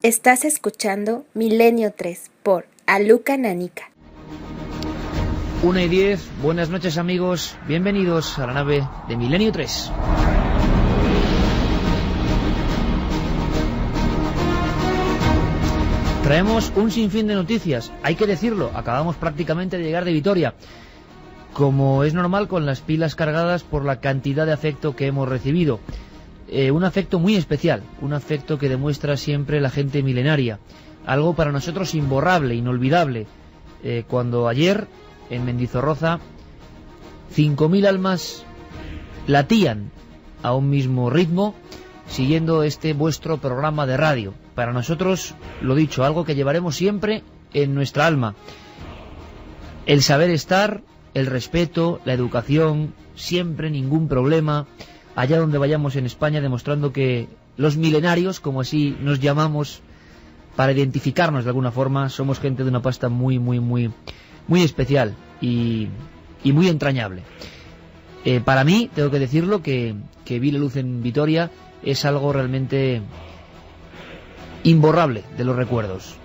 Estás escuchando Milenio 3 por Aluka Nanica. 1:10, buenas noches amigos, bienvenidos a la nave de Milenio 3. Traemos un sinfín de noticias, hay que decirlo, acabamos prácticamente de llegar de Vitoria. Como es normal, con las pilas cargadas por la cantidad de afecto que hemos recibido. Un afecto muy especial, un afecto que demuestra siempre la gente milenaria. Algo para nosotros imborrable, inolvidable. Cuando ayer, en Mendizorroza, 5.000 almas latían a un mismo ritmo, siguiendo este vuestro programa de radio. Para nosotros, lo dicho, algo que llevaremos siempre en nuestra alma. El saber estar, el respeto, la educación, siempre ningún problema, allá donde vayamos en España, demostrando que los milenarios, como así nos llamamos, para identificarnos de alguna forma, somos gente de una pasta muy especial y muy entrañable. Para mí, tengo que decirlo, que vi la luz en Vitoria es algo realmente imborrable de los recuerdos.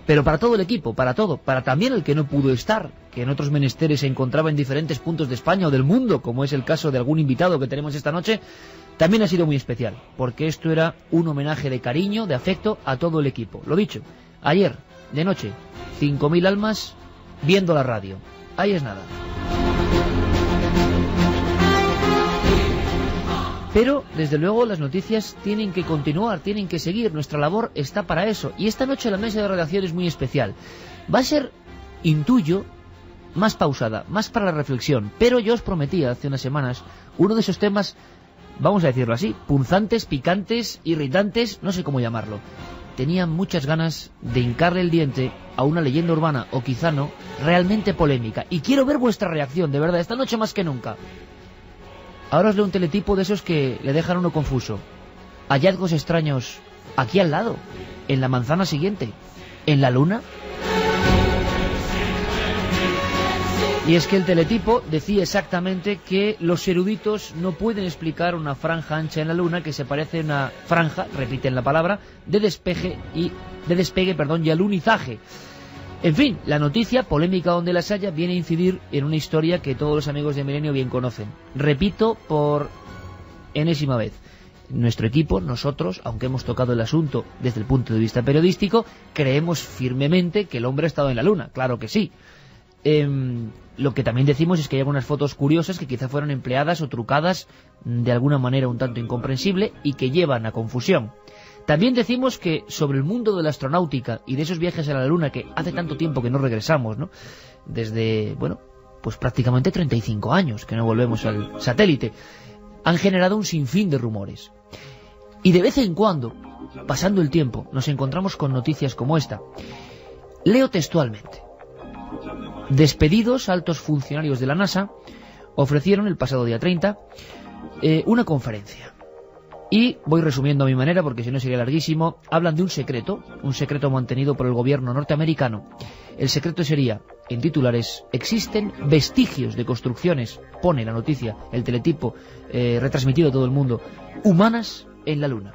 Pero para todo el equipo, para todo, para también el que no pudo estar, que en otros menesteres se encontraba en diferentes puntos de España o del mundo, como es el caso de algún invitado que tenemos esta noche, también ha sido muy especial, porque esto era un homenaje de cariño, de afecto a todo el equipo. Lo dicho, ayer, de noche, 5.000 almas viendo la radio. Ahí es nada. Pero, desde luego, las noticias tienen que continuar, tienen que seguir. Nuestra labor está para eso. Y esta noche la mesa de redacción es muy especial. Va a ser, intuyo, más pausada, más para la reflexión. Pero yo os prometía hace unas semanas uno de esos temas, vamos a decirlo así, punzantes, picantes, irritantes, no sé cómo llamarlo. Tenía muchas ganas de hincarle el diente a una leyenda urbana, o quizá no, realmente polémica. Y quiero ver vuestra reacción, de verdad, esta noche más que nunca. Ahora os leo un teletipo de esos que le dejan a uno confuso. Hallazgos extraños aquí al lado, en la manzana siguiente, en la luna. Y es que el teletipo decía exactamente que los eruditos no pueden explicar una franja ancha en la luna que se parece a una franja, repiten la palabra, de despegue y alunizaje. En fin, la noticia, polémica donde las haya, viene a incidir en una historia que todos los amigos de Milenio bien conocen. Repito por enésima vez. Nuestro equipo, nosotros, aunque hemos tocado el asunto desde el punto de vista periodístico, creemos firmemente que el hombre ha estado en la luna, claro que sí. Lo que también decimos es que hay algunas fotos curiosas que quizá fueron empleadas o trucadas de alguna manera un tanto incomprensible y que llevan a confusión. También decimos que sobre el mundo de la astronáutica y de esos viajes a la Luna que hace tanto tiempo que no regresamos, ¿no? Desde, pues prácticamente 35 años que no volvemos al satélite, han generado un sinfín de rumores. Y de vez en cuando, pasando el tiempo, nos encontramos con noticias como esta. Leo textualmente. Despedidos altos funcionarios de la NASA ofrecieron el pasado día 30 una conferencia. Y voy resumiendo a mi manera porque si no sería larguísimo. Hablan de un secreto mantenido por el gobierno norteamericano. El secreto sería, en titulares, existen vestigios de construcciones, pone la noticia, el teletipo retransmitido a todo el mundo, humanas en la Luna.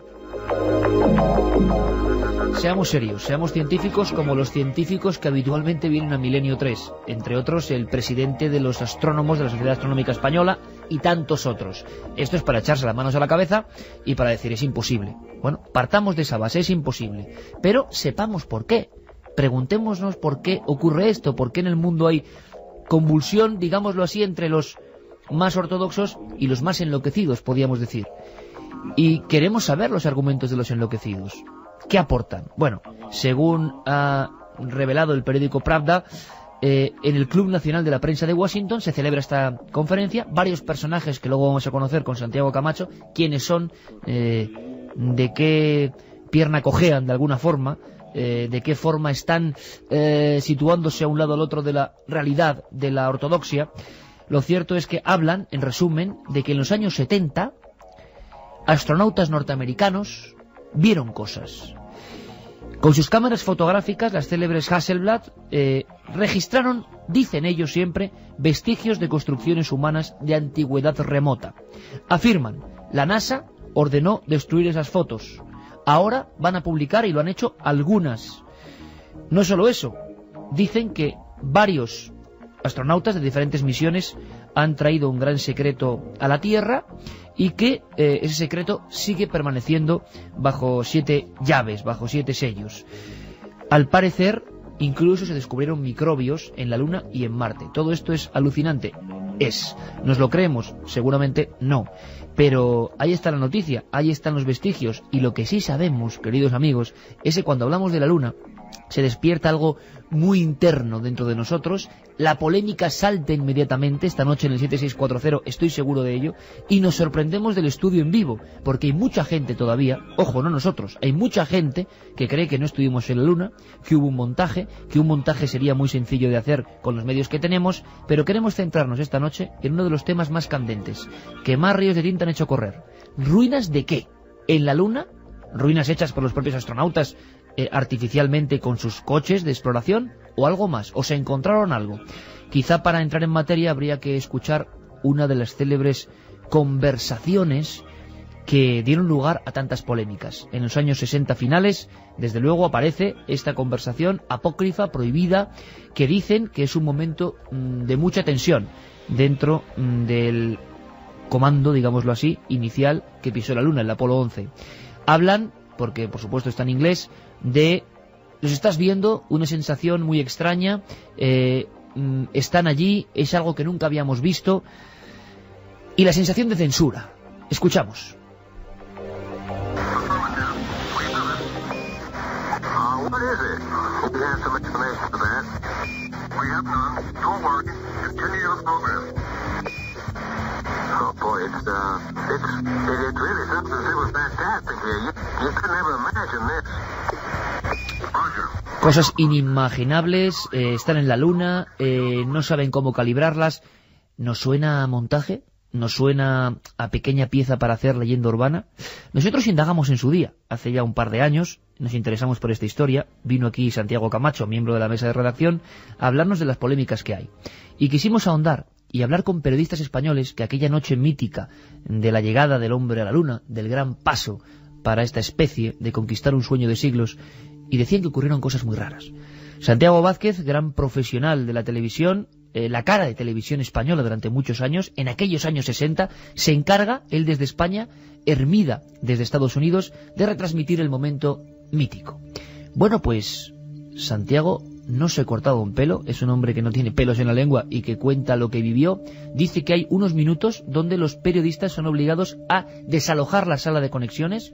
Seamos serios, seamos científicos como los científicos que habitualmente vienen a Milenio 3, entre otros el presidente de los astrónomos de la Sociedad Astronómica Española y tantos otros. Esto es para echarse las manos a la cabeza y para decir es imposible. Bueno, partamos de esa base, es imposible, pero sepamos por qué. Preguntémonos por qué ocurre esto, por qué en el mundo hay convulsión, digámoslo así, entre los más ortodoxos y los más enloquecidos, podríamos decir. Y queremos saber los argumentos de los enloquecidos. ¿Qué aportan? Bueno, según ha revelado el periódico Pravda, en el Club Nacional de la Prensa de Washington se celebra esta conferencia. Varios personajes que luego vamos a conocer con Santiago Camacho, quiénes son, de qué pierna cojean de alguna forma, de qué forma están situándose a un lado o al otro de la realidad, de la ortodoxia. Lo cierto es que hablan, en resumen, de que en los años 70 astronautas norteamericanos vieron cosas. Con sus cámaras fotográficas, las célebres Hasselblad registraron, dicen ellos siempre, vestigios de construcciones humanas de antigüedad remota. Afirman, la NASA ordenó destruir esas fotos. Ahora van a publicar, y lo han hecho algunas. No solo eso, dicen que varios astronautas de diferentes misiones han traído un gran secreto a la Tierra y que ese secreto sigue permaneciendo bajo 7 llaves, bajo 7 sellos. Al parecer, incluso se descubrieron microbios en la Luna y en Marte. Todo esto es alucinante. ¿Nos lo creemos? Seguramente no. Pero ahí está la noticia, ahí están los vestigios. Y lo que sí sabemos, queridos amigos, es que cuando hablamos de la Luna se despierta algo muy interno dentro de nosotros. La polémica salta inmediatamente esta noche en el 7640, estoy seguro de ello, y nos sorprendemos del estudio en vivo, porque hay mucha gente todavía, ojo, no nosotros, hay mucha gente que cree que no estuvimos en la Luna, que hubo un montaje, que un montaje sería muy sencillo de hacer con los medios que tenemos, pero queremos centrarnos esta noche en uno de los temas más candentes, que más ríos de tinta han hecho correr. ¿Ruinas de qué? ¿En la Luna? ¿Ruinas hechas por los propios astronautas artificialmente con sus coches de exploración? ¿O algo más? ¿O se encontraron algo? Quizá para entrar en materia habría que escuchar una de las célebres conversaciones que dieron lugar a tantas polémicas. En los años 60 finales, desde luego, aparece esta conversación apócrifa, prohibida, que dicen que es un momento de mucha tensión dentro del comando, digámoslo así, inicial que pisó la Luna, el Apolo 11. Hablan, porque por supuesto está en inglés, de los estás viendo, una sensación muy extraña, están allí, es algo que nunca habíamos visto, y la sensación de censura. Escuchamos. Cosas inimaginables, están en la Luna, no saben cómo calibrarlas. ¿Nos suena a montaje? ¿Nos suena a pequeña pieza para hacer leyenda urbana? Nosotros indagamos en su día, hace ya un par de años, nos interesamos por esta historia. Vino aquí Santiago Camacho, miembro de la mesa de redacción, a hablarnos de las polémicas que hay. Y quisimos ahondar y hablar con periodistas españoles que aquella noche mítica de la llegada del hombre a la Luna, del gran paso para esta especie de conquistar un sueño de siglos, y decían que ocurrieron cosas muy raras. Santiago Vázquez, gran profesional de la televisión, la cara de televisión española durante muchos años, en aquellos años 60, se encarga, él desde España, Hermida desde Estados Unidos, de retransmitir el momento mítico. Bueno, pues Santiago no se ha cortado un pelo, es un hombre que no tiene pelos en la lengua y que cuenta lo que vivió. Dice que hay unos minutos donde los periodistas son obligados a desalojar la sala de conexiones,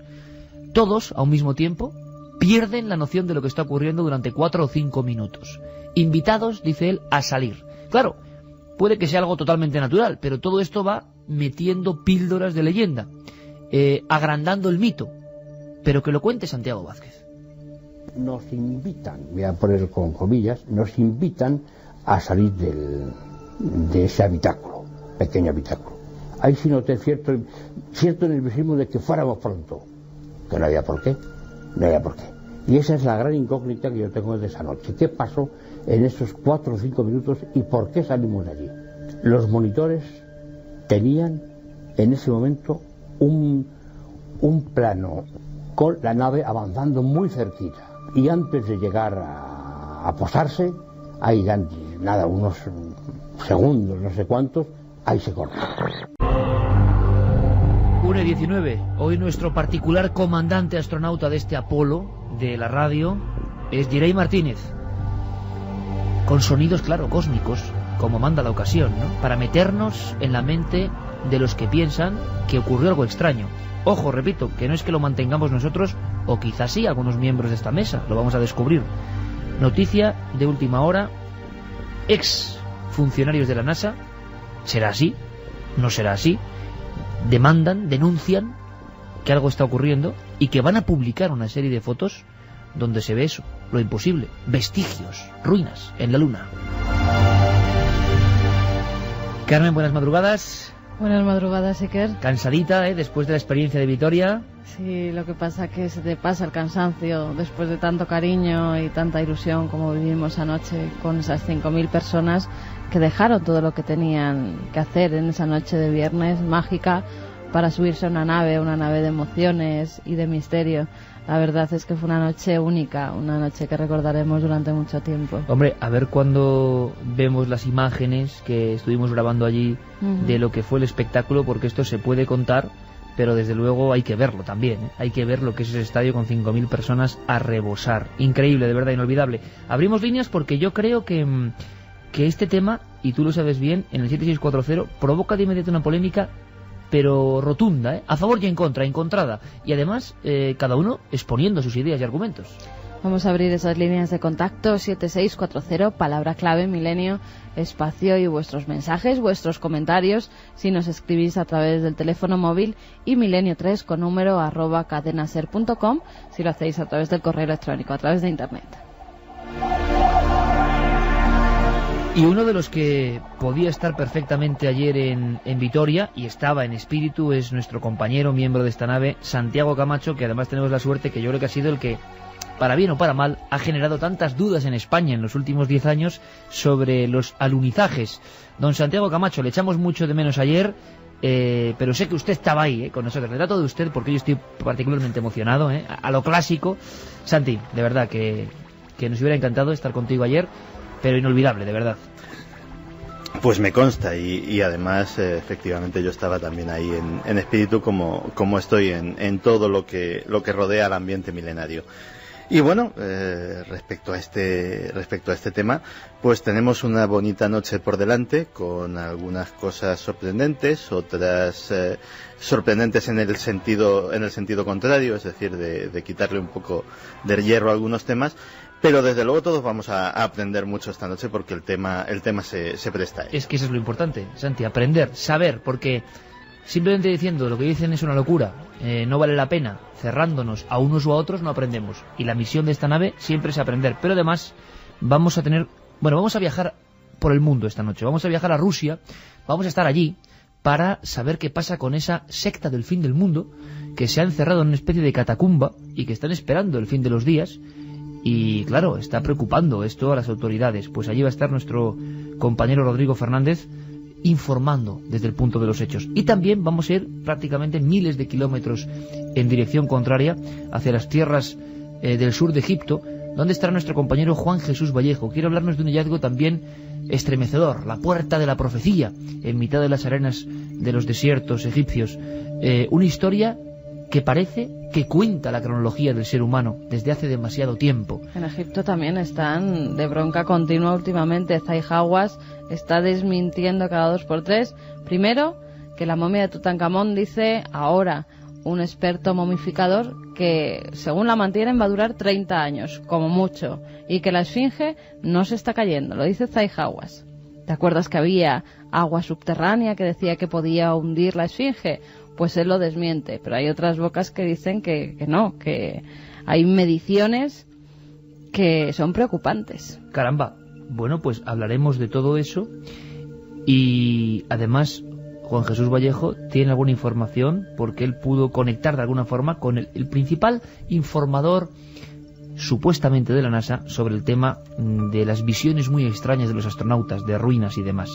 todos a un mismo tiempo, pierden la noción de lo que está ocurriendo durante 4 o 5 minutos. Invitados, dice él, a salir. Claro, puede que sea algo totalmente natural, pero todo esto va metiendo píldoras de leyenda, agrandando el mito. Pero que lo cuente Santiago Vázquez. Nos invitan, voy a poner con comillas, nos invitan a salir de ese habitáculo, pequeño habitáculo. Ahí sí noté cierto nerviosismo de que fuéramos pronto, que no había por qué. Y esa es la gran incógnita que yo tengo desde esa noche. ¿Qué pasó en esos 4 o 5 minutos y por qué salimos de allí? Los monitores tenían en ese momento un plano con la nave avanzando muy cerquita. Y antes de llegar a posarse, ahí dan nada, unos segundos, no sé cuántos, ahí se corta. 1:19. Hoy nuestro particular comandante astronauta de este Apolo, de la radio, es Jirey Martínez. Con sonidos, claro, cósmicos, como manda la ocasión, ¿no? Para meternos en la mente de los que piensan que ocurrió algo extraño. Ojo, repito, que no es que lo mantengamos nosotros, o quizás sí algunos miembros de esta mesa, lo vamos a descubrir. Noticia de última hora, ex funcionarios de la NASA, ¿será así? ¿No será así? Demandan, denuncian que algo está ocurriendo y que van a publicar una serie de fotos donde se ve eso, lo imposible, vestigios, ruinas en la Luna. Carmen, buenas madrugadas. Buenas madrugadas, Iker. Cansadita, después de la experiencia de Vitoria. Sí, lo que pasa es que se te pasa el cansancio después de tanto cariño y tanta ilusión como vivimos anoche con esas 5.000 personas que dejaron todo lo que tenían que hacer en esa noche de viernes mágica para subirse a una nave de emociones y de misterio. la verdad es que fue una noche única, una noche que recordaremos durante mucho tiempo. Hombre, a ver cuando vemos las imágenes que estuvimos grabando allí de lo que fue el espectáculo, porque esto se puede contar, pero desde luego hay que verlo también, ¿eh? Hay que ver lo que es ese estadio con 5.000 personas a rebosar. Increíble, de verdad, inolvidable. Abrimos líneas porque yo creo que este tema, y tú lo sabes bien, en el 7640 provoca de inmediato una polémica, pero rotunda, ¿eh? A favor y en contra, encontrada. Y además, cada uno exponiendo sus ideas y argumentos. Vamos a abrir esas líneas de contacto, 7640, palabra clave, Milenio, espacio, y vuestros mensajes, vuestros comentarios, si nos escribís a través del teléfono móvil, y Milenio3 con número @cadenaser.com, si lo hacéis a través del correo electrónico, a través de internet. Y uno de los que podía estar perfectamente ayer en Vitoria, y estaba en espíritu, es nuestro compañero, miembro de esta nave, Santiago Camacho, que además tenemos la suerte que yo creo que ha sido el que, para bien o para mal, ha generado tantas dudas en España en los últimos 10 años sobre los alunizajes. Don Santiago Camacho, le echamos mucho de menos ayer, pero sé que usted estaba ahí, con nosotros. Le trato de usted porque yo estoy particularmente emocionado, a lo clásico. Santi, de verdad que nos hubiera encantado estar contigo ayer, pero inolvidable, de verdad. Pues me consta, y además efectivamente yo estaba también ahí en espíritu, como estoy en todo lo que rodea al ambiente milenario. Y bueno, respecto a este tema, pues tenemos una bonita noche por delante, con algunas cosas sorprendentes, otras sorprendentes en el sentido contrario, es decir, de quitarle un poco de hierro a algunos temas. Pero desde luego todos vamos a aprender mucho esta noche, porque el tema se presta. Es que eso es lo importante, Santi, aprender, saber, porque simplemente diciendo lo que dicen es una locura, no vale la pena, cerrándonos a unos u a otros no aprendemos. Y la misión de esta nave siempre es aprender. Pero además vamos a viajar por el mundo esta noche, vamos a viajar a Rusia, vamos a estar allí para saber qué pasa con esa secta del fin del mundo que se ha encerrado en una especie de catacumba y que están esperando el fin de los días. Y claro, está preocupando esto a las autoridades. Pues allí va a estar nuestro compañero Rodrigo Fernández informando desde el punto de los hechos. Y también vamos a ir prácticamente miles de kilómetros en dirección contraria hacia las tierras del sur de Egipto, donde estará nuestro compañero Juan Jesús Vallejo. Quiere hablarnos de un hallazgo también estremecedor, la puerta de la profecía en mitad de las arenas de los desiertos egipcios. Una historia que parece que cuenta la cronología del ser humano desde hace demasiado tiempo. En Egipto también están de bronca continua últimamente. Zai Hawass está desmintiendo cada 2x3. Primero, que la momia de Tutankamón, dice ahora un experto momificador, que según la mantienen va a durar 30 años, como mucho, y que la esfinge no se está cayendo, lo dice Zai Hawass. ¿Te acuerdas que había agua subterránea que decía que podía hundir la esfinge? Pues él lo desmiente, pero hay otras bocas que dicen que no, que hay mediciones que son preocupantes. Caramba, bueno, pues hablaremos de todo eso, y además Juan Jesús Vallejo tiene alguna información porque él pudo conectar de alguna forma con el principal informador supuestamente de la NASA sobre el tema de las visiones muy extrañas de los astronautas, de ruinas y demás.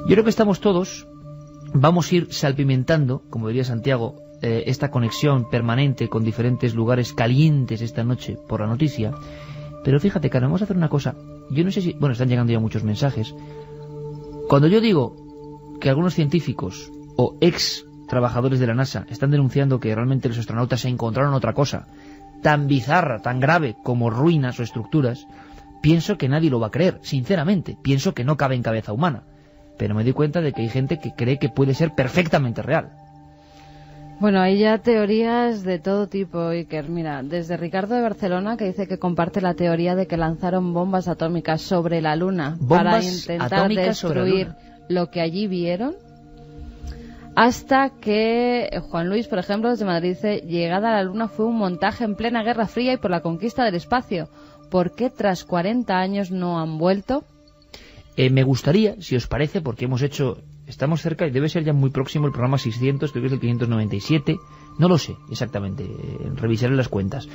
Yo creo que estamos todos, vamos a ir salpimentando, como diría Santiago, esta conexión permanente con diferentes lugares calientes esta noche por la noticia. Pero fíjate, Carmen, vamos a hacer una cosa. Yo no sé si... Bueno, están llegando ya muchos mensajes. Cuando yo digo que algunos científicos o ex trabajadores de la NASA están denunciando que realmente los astronautas se encontraron otra cosa tan bizarra, tan grave como ruinas o estructuras, pienso que nadie lo va a creer, sinceramente. Pienso que no cabe en cabeza humana. Pero me doy cuenta de que hay gente que cree que puede ser perfectamente real. Bueno, hay ya teorías de todo tipo, Iker. Mira, desde Ricardo de Barcelona, que dice que comparte la teoría de que lanzaron bombas atómicas sobre la Luna para intentar destruir lo que allí vieron, hasta que Juan Luis, por ejemplo, desde Madrid, dice: llegada a la Luna fue un montaje en plena Guerra Fría y por la conquista del espacio. ¿Por qué tras 40 años no han vuelto? Me gustaría, si os parece, porque estamos cerca y debe ser ya muy próximo el programa 600, creo que es el 597, no lo sé exactamente, revisaré las cuentas,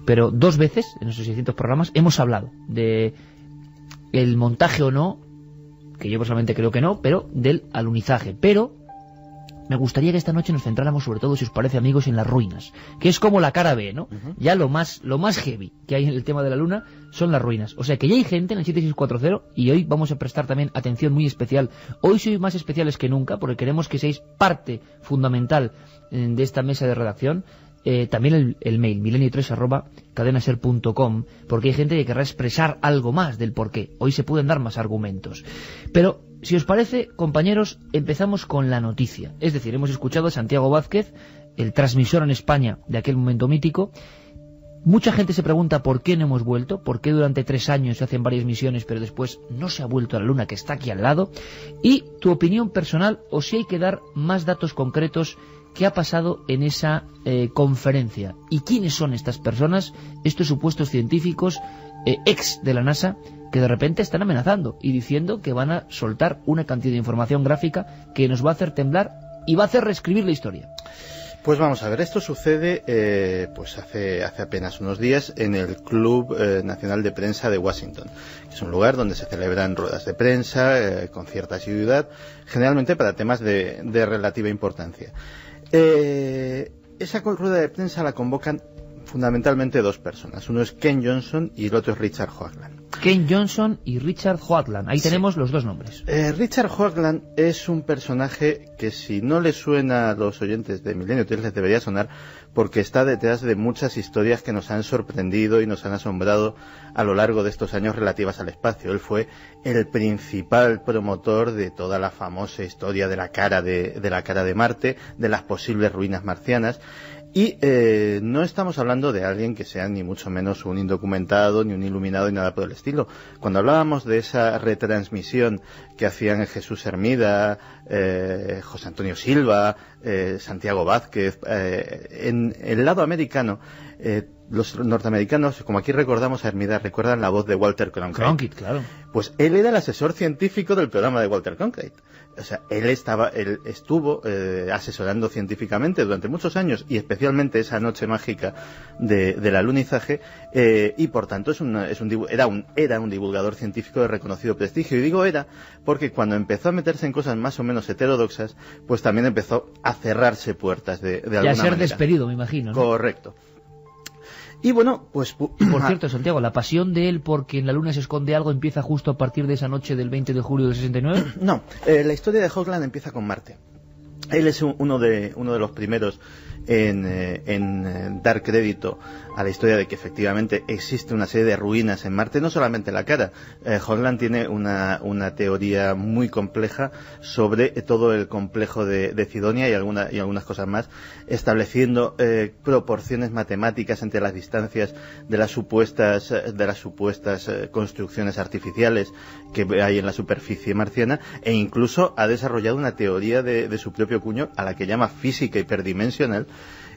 pero 2 veces en esos 600 programas hemos hablado de el montaje o no, que yo personalmente creo que no, pero del alunizaje. Pero me gustaría que esta noche nos centráramos sobre todo, si os parece, amigos, en las ruinas, que es como la cara B, ¿no? Ya lo más heavy que hay en el tema de la Luna son las ruinas. O sea que ya hay gente en el 7640 y hoy vamos a prestar también atención muy especial. Hoy sois más especiales que nunca porque queremos que seáis parte fundamental de esta mesa de redacción. También el mail, milenio3@cadenaser.com, porque hay gente que querrá expresar algo más del porqué. Hoy se pueden dar más argumentos. Pero, si os parece, compañeros, empezamos con la noticia. Es decir, hemos escuchado a Santiago Vázquez, el transmisor en España de aquel momento mítico. Mucha gente se pregunta por qué no hemos vuelto, por qué durante 3 años se hacen varias misiones, pero después no se ha vuelto a la Luna, que está aquí al lado. Y tu opinión personal, o si hay que dar más datos concretos. ¿Qué ha pasado en esa conferencia? ¿Y quiénes son estas personas, estos supuestos científicos ex de la NASA, que de repente están amenazando y diciendo que van a soltar una cantidad de información gráfica que nos va a hacer temblar y va a hacer reescribir la historia? Pues vamos a ver, esto sucede pues hace apenas unos días en el Club Nacional de Prensa de Washington, que es un lugar donde se celebran ruedas de prensa con cierta asiduidad, generalmente para temas de relativa importancia. Esa rueda de prensa la convocan fundamentalmente 2 personas. Uno es Ken Johnson y el otro es Richard Hoagland. Ken Johnson y Richard Hoagland. Ahí tenemos los 2 nombres. Richard Hoagland es un personaje que, si no le suena a los oyentes de Milenio 3, les debería sonar, porque está detrás de muchas historias que nos han sorprendido y nos han asombrado a lo largo de estos años relativas al espacio. Él fue el principal promotor de toda la famosa historia de la cara de Marte, de las posibles ruinas marcianas. Y no estamos hablando de alguien que sea ni mucho menos un indocumentado, ni un iluminado, ni nada por el estilo. Cuando hablábamos de esa retransmisión que hacían Jesús Hermida, José Antonio Silva, Santiago Vázquez, en el lado americano, los norteamericanos, como aquí recordamos a Hermida, recuerdan la voz de Walter Cronkite. Claro. Pues él era el asesor científico del programa de Walter Cronkite. O sea, él estuvo asesorando científicamente durante muchos años, y especialmente esa noche mágica del alunizaje, y por tanto era un divulgador científico de reconocido prestigio. Y digo era porque cuando empezó a meterse en cosas más o menos heterodoxas, pues también empezó a cerrarse puertas de alguna manera. Y a ser despedido, me imagino, ¿no? Correcto. Y bueno, pues... Por cierto, Santiago, la pasión de él porque en la Luna se esconde algo empieza justo a partir de esa noche del 20 de julio del 69. No, la historia de Hoagland empieza con Marte. Él es uno de los primeros en dar crédito a la historia de que efectivamente existe una serie de ruinas en Marte, no solamente la cara. Hoagland tiene una teoría muy compleja sobre todo el complejo de Cydonia y algunas cosas más, estableciendo proporciones matemáticas entre las distancias de las supuestas construcciones artificiales que hay en la superficie marciana, e incluso ha desarrollado una teoría de su propio cuño a la que llama física hiperdimensional,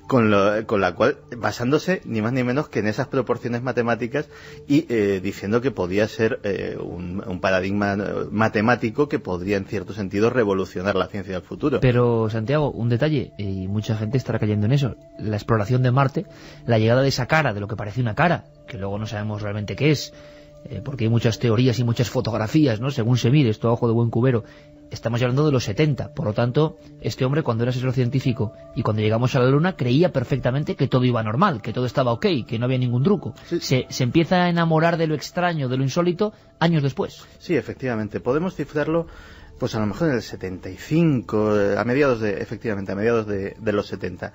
con la cual, basándose ni más ni menos que en esas proporciones matemáticas y diciendo que podía ser un paradigma matemático que podría en cierto sentido revolucionar la ciencia del futuro. Pero, Santiago, un detalle, y mucha gente estará cayendo en eso: la exploración de Marte, la llegada de esa cara, de lo que parece una cara, que luego no sabemos realmente qué es, porque hay muchas teorías y muchas fotografías, ¿no? Según se mire, esto a ojo de buen cubero. Estamos hablando de los 70, por lo tanto, este hombre, cuando era asesor científico y cuando llegamos a la Luna, creía perfectamente que todo iba normal, que todo estaba ok, que no había ningún truco. Sí. Se empieza a enamorar de lo extraño, de lo insólito, años después. Sí, efectivamente. Podemos cifrarlo, pues a lo mejor en el 75, a mediados de los 70.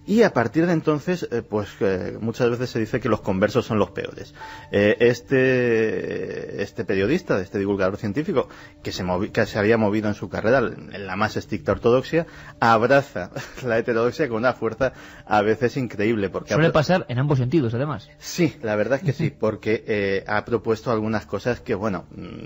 Y a partir de entonces, muchas veces se dice que los conversos son los peores. Este periodista, este divulgador científico, que se había movido en su carrera en la más estricta ortodoxia, abraza la heterodoxia con una fuerza a veces increíble. Suele pasar en ambos sentidos, además. Sí, la verdad es que sí, porque ha propuesto algunas cosas que, bueno,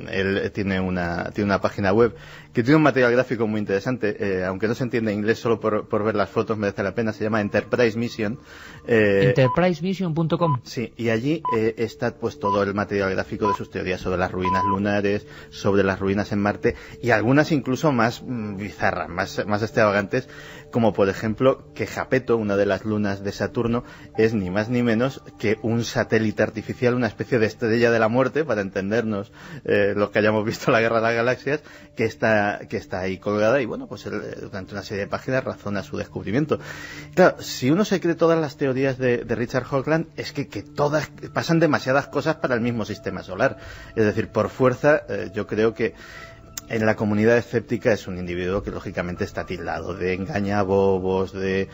él tiene una página web que tiene un material gráfico muy interesante, aunque no se entiende inglés, solo por ver las fotos merece la pena. Se llama Enterprise Mission. Enterprisemission.com. Sí, y allí está pues todo el material gráfico de sus teorías sobre las ruinas lunares, sobre las ruinas en Marte, y algunas incluso más bizarras, más extravagantes, como por ejemplo que Japeto, una de las lunas de Saturno, es ni más ni menos que un satélite artificial, una especie de estrella de la muerte, para entendernos los que hayamos visto la Guerra de las Galaxias, que está ahí colgada, y bueno, pues él, durante una serie de páginas razona su descubrimiento. Claro, si uno se cree todas las teorías de Richard Hoagland, es que todas pasan demasiadas cosas para el mismo sistema solar. Es decir, por fuerza, yo creo que en la comunidad escéptica es un individuo que lógicamente está tildado de engañabobos, de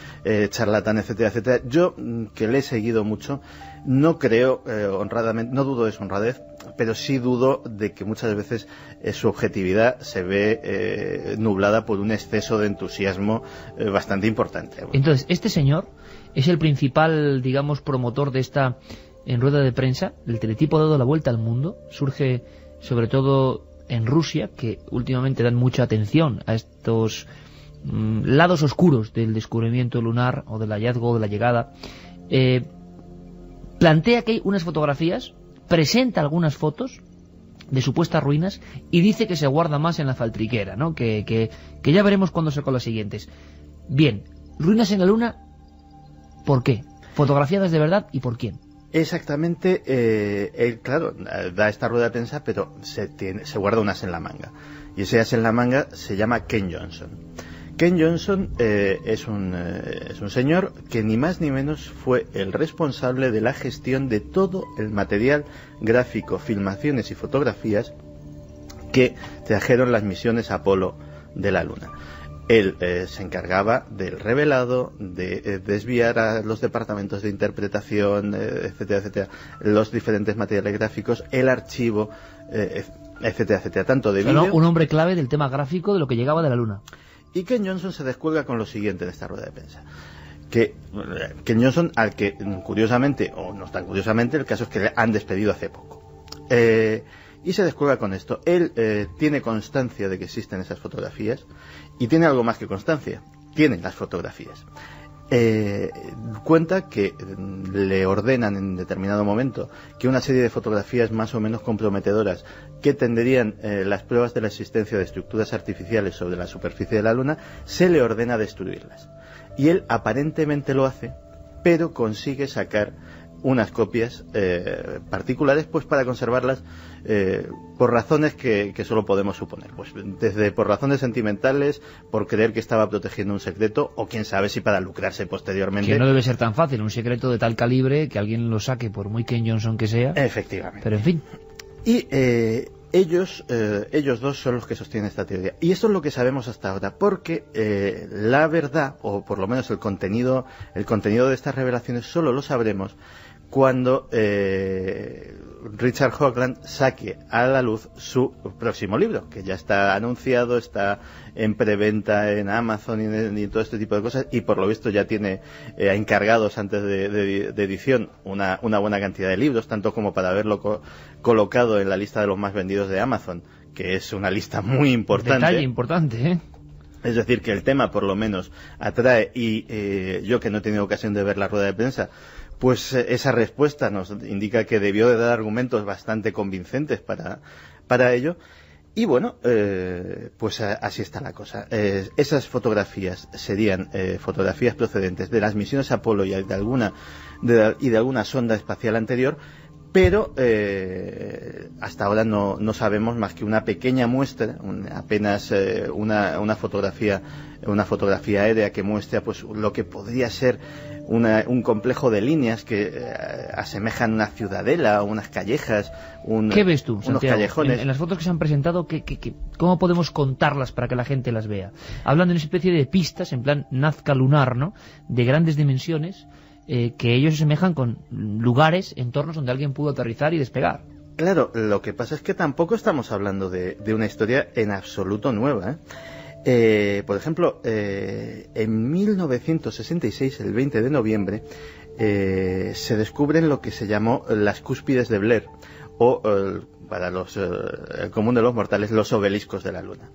charlatán, etcétera, etcétera. Yo, que le he seguido mucho, no creo, honradamente, no dudo de su honradez, pero sí dudo de que muchas veces su objetividad se ve nublada por un exceso de entusiasmo bastante importante. Entonces, este señor es el principal, digamos, promotor de esta en rueda de prensa. El teletipo ha dado la vuelta al mundo, surge sobre todo en Rusia, que últimamente dan mucha atención a estos lados oscuros del descubrimiento lunar o del hallazgo o de la llegada. Plantea que hay unas fotografías, presenta algunas fotos de supuestas ruinas y dice que se guarda más en la faltriquera, ¿no? Que ya veremos cuándo sacó las siguientes. Bien, ruinas en la Luna, ¿por qué? Fotografiadas de verdad, ¿y por quién? Exactamente, él, claro, da esta rueda de prensa, pero se guarda un as en la manga. Y ese as en la manga se llama Ken Johnson. Ken Johnson es un señor que ni más ni menos fue el responsable de la gestión de todo el material gráfico, filmaciones y fotografías que trajeron las misiones Apolo de la Luna. Él se encargaba del revelado, de desviar a los departamentos de interpretación, etcétera, etcétera, los diferentes materiales gráficos, el archivo, etcétera, etcétera, tanto de vídeo... Un hombre clave del tema gráfico de lo que llegaba de la Luna. Y Ken Johnson se descuelga con lo siguiente en esta rueda de prensa. Que Ken Johnson, al que curiosamente, o no tan curiosamente, el caso es que le han despedido hace poco. Y se descuelga con esto. Él tiene constancia de que existen esas fotografías, y tiene algo más que constancia. Tiene las fotografías. Cuenta que le ordenan en determinado momento que una serie de fotografías más o menos comprometedoras que tenderían las pruebas de la existencia de estructuras artificiales sobre la superficie de la Luna, se le ordena destruirlas. Y él aparentemente lo hace, pero consigue sacar unas copias particulares, pues para conservarlas por razones que solo podemos suponer, pues desde por razones sentimentales, por creer que estaba protegiendo un secreto, o quién sabe si para lucrarse posteriormente. Que no debe ser tan fácil, un secreto de tal calibre que alguien lo saque, por muy Ken Johnson que sea. Efectivamente. Pero en fin. Y ellos dos son los que sostienen esta teoría. Y esto es lo que sabemos hasta ahora, porque la verdad, o por lo menos el contenido de estas revelaciones, solo lo sabremos cuando Richard Hoagland saque a la luz su próximo libro, que ya está anunciado, está en preventa en Amazon y todo este tipo de cosas, y por lo visto ya tiene encargados antes de edición una buena cantidad de libros, tanto como para haberlo colocado en la lista de los más vendidos de Amazon, que es una lista muy importante. Detalle importante, ¿eh? Es decir, que el tema por lo menos atrae, y yo, que no he tenido ocasión de ver la rueda de prensa, pues esa respuesta nos indica que debió de dar argumentos bastante convincentes para ello. Y bueno, pues así está la cosa. Esas fotografías serían fotografías procedentes de las misiones Apolo y de alguna sonda espacial anterior, pero hasta ahora no sabemos más que una pequeña muestra, apenas una fotografía aérea que muestra pues lo que podría ser un complejo de líneas que asemejan una ciudadela o unas callejas, ¿qué ves tú, unos Santiago? callejones. En las fotos que se han presentado, ¿cómo podemos contarlas para que la gente las vea? Hablan de una especie de pistas, en plan Nazca lunar, ¿no?, de grandes dimensiones, que ellos asemejan con lugares, entornos donde alguien pudo aterrizar y despegar. Claro, lo que pasa es que tampoco estamos hablando de una historia en absoluto nueva, por ejemplo, en 1966, el 20 de noviembre, se descubren lo que se llamó las cúspides de Blair, o para el común de los mortales, los obeliscos de la Luna.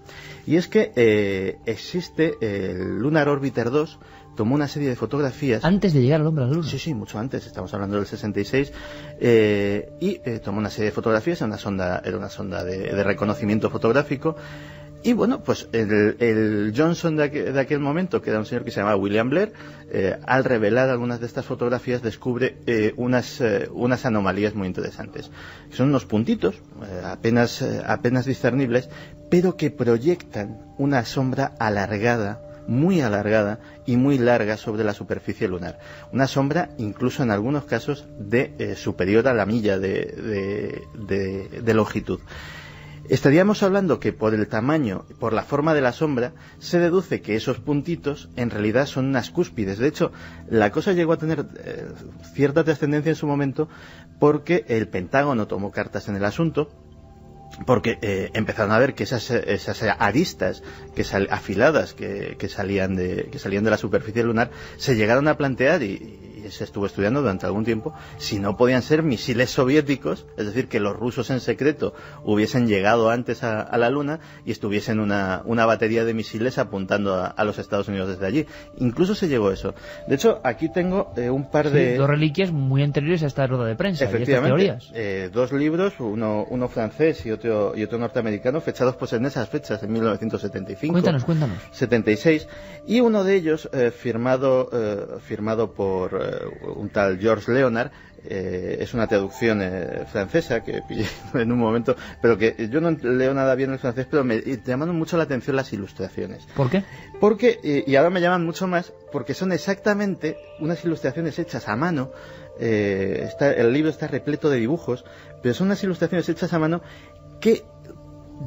Y es que existe el Lunar Orbiter 2, tomó una serie de fotografías. Antes de llegar al hombre a la luna. Sí, mucho antes, estamos hablando del 66, y tomó una serie de fotografías, era una sonda de reconocimiento fotográfico. Y bueno, pues el Johnson de aquel momento, que era un señor que se llamaba William Blair, al revelar algunas de estas fotografías descubre unas anomalías muy interesantes. Son unos puntitos apenas discernibles, pero que proyectan una sombra alargada, muy alargada y muy larga sobre la superficie lunar. Una sombra incluso en algunos casos superior a la milla de longitud. Estaríamos hablando que por el tamaño, por la forma de la sombra, se deduce que esos puntitos en realidad son unas cúspides. De hecho, la cosa llegó a tener cierta trascendencia en su momento porque el Pentágono tomó cartas en el asunto, porque empezaron a ver que esas aristas afiladas que salían de la superficie lunar se llegaron a plantear y se estuvo estudiando durante algún tiempo si no podían ser misiles soviéticos, es decir, que los rusos en secreto hubiesen llegado antes a la Luna y estuviesen una batería de misiles apuntando a los Estados Unidos desde allí. Incluso se llegó a eso. De hecho, aquí tengo un par de... dos reliquias muy anteriores a esta rueda de prensa. Efectivamente, y estas teorías. Dos libros, uno francés y otro norteamericano, fechados pues en esas fechas, en 1975. Cuéntanos. 76, y uno de ellos firmado por un tal Georges Leonard. Es una traducción francesa que pillé en un momento, pero que yo no leo nada bien el francés, pero me llamaron mucho la atención las ilustraciones. ¿Por qué? Porque, y ahora me llaman mucho más, porque son exactamente unas ilustraciones hechas a mano. El libro está repleto de dibujos, pero son unas ilustraciones hechas a mano que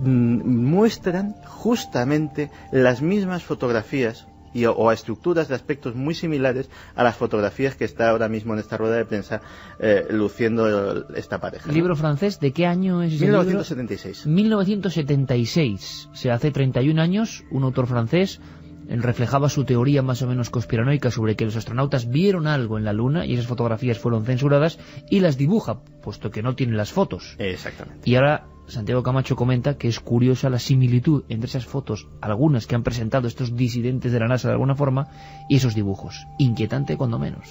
muestran justamente las mismas fotografías o a estructuras de aspectos muy similares a las fotografías que está ahora mismo en esta rueda de prensa luciendo esta pareja. ¿Libro francés? ¿De qué año es ese 1976. Libro? 1976. O sea, hace 31 años, un autor francés reflejaba su teoría más o menos conspiranoica sobre que los astronautas vieron algo en la Luna y esas fotografías fueron censuradas y las dibuja, puesto que no tiene las fotos. Exactamente. Y ahora Santiago Camacho comenta que es curiosa la similitud entre esas fotos, algunas que han presentado estos disidentes de la NASA de alguna forma, y esos dibujos. Inquietante cuando menos.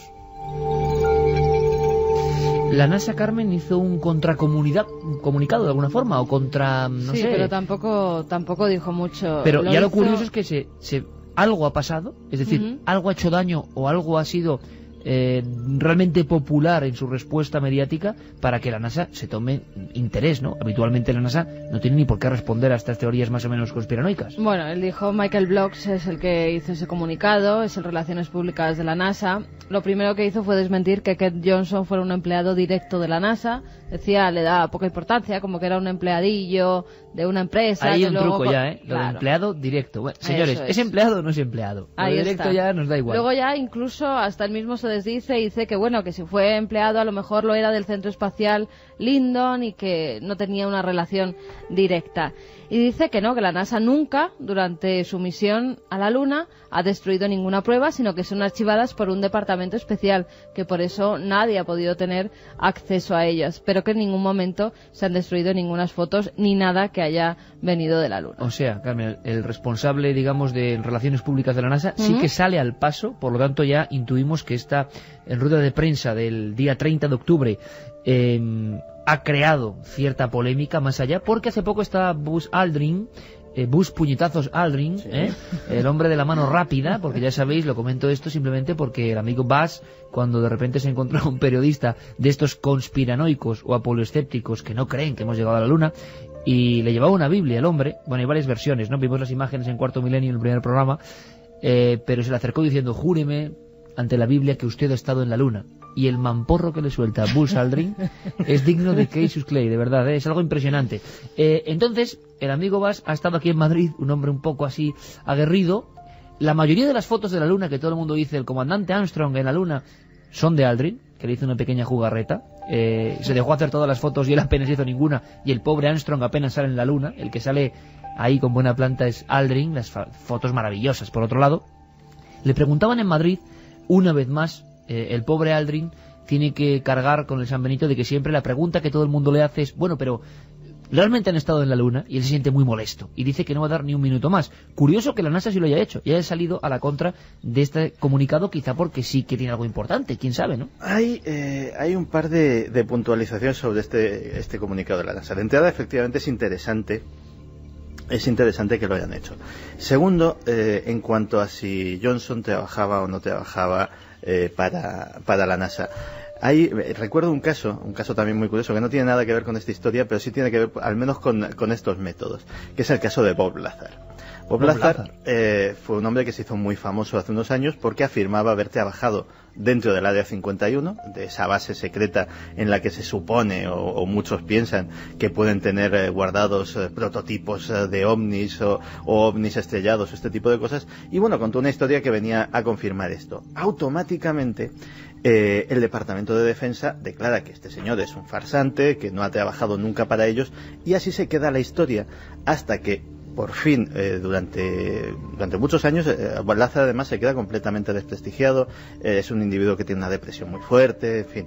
La NASA, Carmen, hizo un comunicado de alguna forma, o contra, no sé. Sí, pero tampoco dijo mucho. Pero ya lo curioso es que algo ha pasado, es decir, algo ha hecho daño o algo ha sido realmente popular en su respuesta mediática para que la NASA se tome interés, ¿no? Habitualmente la NASA no tiene ni por qué responder a estas teorías más o menos conspiranoicas. Bueno, él dijo, Michael Blocks es el que hizo ese comunicado, es el Relaciones Públicas de la NASA. Lo primero que hizo fue desmentir que Kent Johnson fuera un empleado directo de la NASA. Decía, le da poca importancia, como que era un empleadillo de una empresa. Ahí que un luego... truco ya, ¿eh? Lo Claro. de empleado directo. Bueno, señores, ¿es empleado o no es empleado? Lo Ahí de directo está. ya nos da igual. Luego ya incluso hasta él mismo se desdice y dice que bueno, que si fue empleado a lo mejor lo era del Centro Espacial Lyndon y que no tenía una relación directa. Y dice que no, que la NASA nunca, durante su misión a la Luna, ha destruido ninguna prueba, sino que son archivadas por un departamento especial, que por eso nadie ha podido tener acceso a ellas, pero que en ningún momento se han destruido ninguna fotos ni nada que haya venido de la Luna. O sea, Carmen, el responsable, digamos, de Relaciones Públicas de la NASA sí que sale al paso, por lo tanto ya intuimos que esta rueda de prensa del día 30 de octubre ha creado cierta polémica más allá, porque hace poco estaba Buzz Aldrin, Buzz Puñetazos Aldrin, sí. El hombre de la mano rápida, porque ya sabéis, lo comento esto simplemente porque el amigo Buzz, cuando de repente se encontró un periodista de estos conspiranoicos o apoloescépticos que no creen que hemos llegado a la Luna, y le llevaba una Biblia el hombre, bueno, hay varias versiones, ¿no? Vimos las imágenes en Cuarto Milenio en el primer programa, pero se le acercó diciendo, júreme ante la Biblia que usted ha estado en la Luna. Y el mamporro que le suelta Buzz Aldrin es digno de Cassius Clay, de verdad, es algo impresionante. Entonces, el amigo Buzz ha estado aquí en Madrid, un hombre un poco así aguerrido. La mayoría de las fotos de la Luna que todo el mundo dice, el comandante Armstrong en la Luna, son de Aldrin, que le hizo una pequeña jugarreta. Se dejó hacer todas las fotos y él apenas hizo ninguna, y el pobre Armstrong apenas sale en la Luna. El que sale ahí con buena planta es Aldrin, las fotos maravillosas. Por otro lado, le preguntaban en Madrid, una vez más, el pobre Aldrin tiene que cargar con el San Benito de que siempre la pregunta que todo el mundo le hace es, bueno, pero realmente han estado en la Luna y él se siente muy molesto y dice que no va a dar ni un minuto más. Curioso que la NASA sí lo haya hecho y haya salido a la contra de este comunicado, quizá porque sí que tiene algo importante, quién sabe, ¿no? Hay un par de puntualizaciones sobre este comunicado de la NASA. De entrada, efectivamente, es interesante que lo hayan hecho. Segundo, en cuanto a si Johnson trabajaba o no trabajaba para la NASA. Recuerdo un caso también muy curioso, que no tiene nada que ver con esta historia, pero sí tiene que ver al menos con estos métodos, que es el caso de Bob Lazar. Bob Lazar fue un hombre que se hizo muy famoso hace unos años porque afirmaba haber trabajado dentro del Área 51, de esa base secreta en la que se supone o muchos piensan que pueden tener guardados prototipos de ovnis o ovnis estrellados, este tipo de cosas. Y bueno, contó una historia que venía a confirmar esto. Automáticamente el Departamento de Defensa declara que este señor es un farsante, que no ha trabajado nunca para ellos, y así se queda la historia hasta que por fin, durante muchos años, Lazar además se queda completamente desprestigiado. Es un individuo que tiene una depresión muy fuerte, en fin.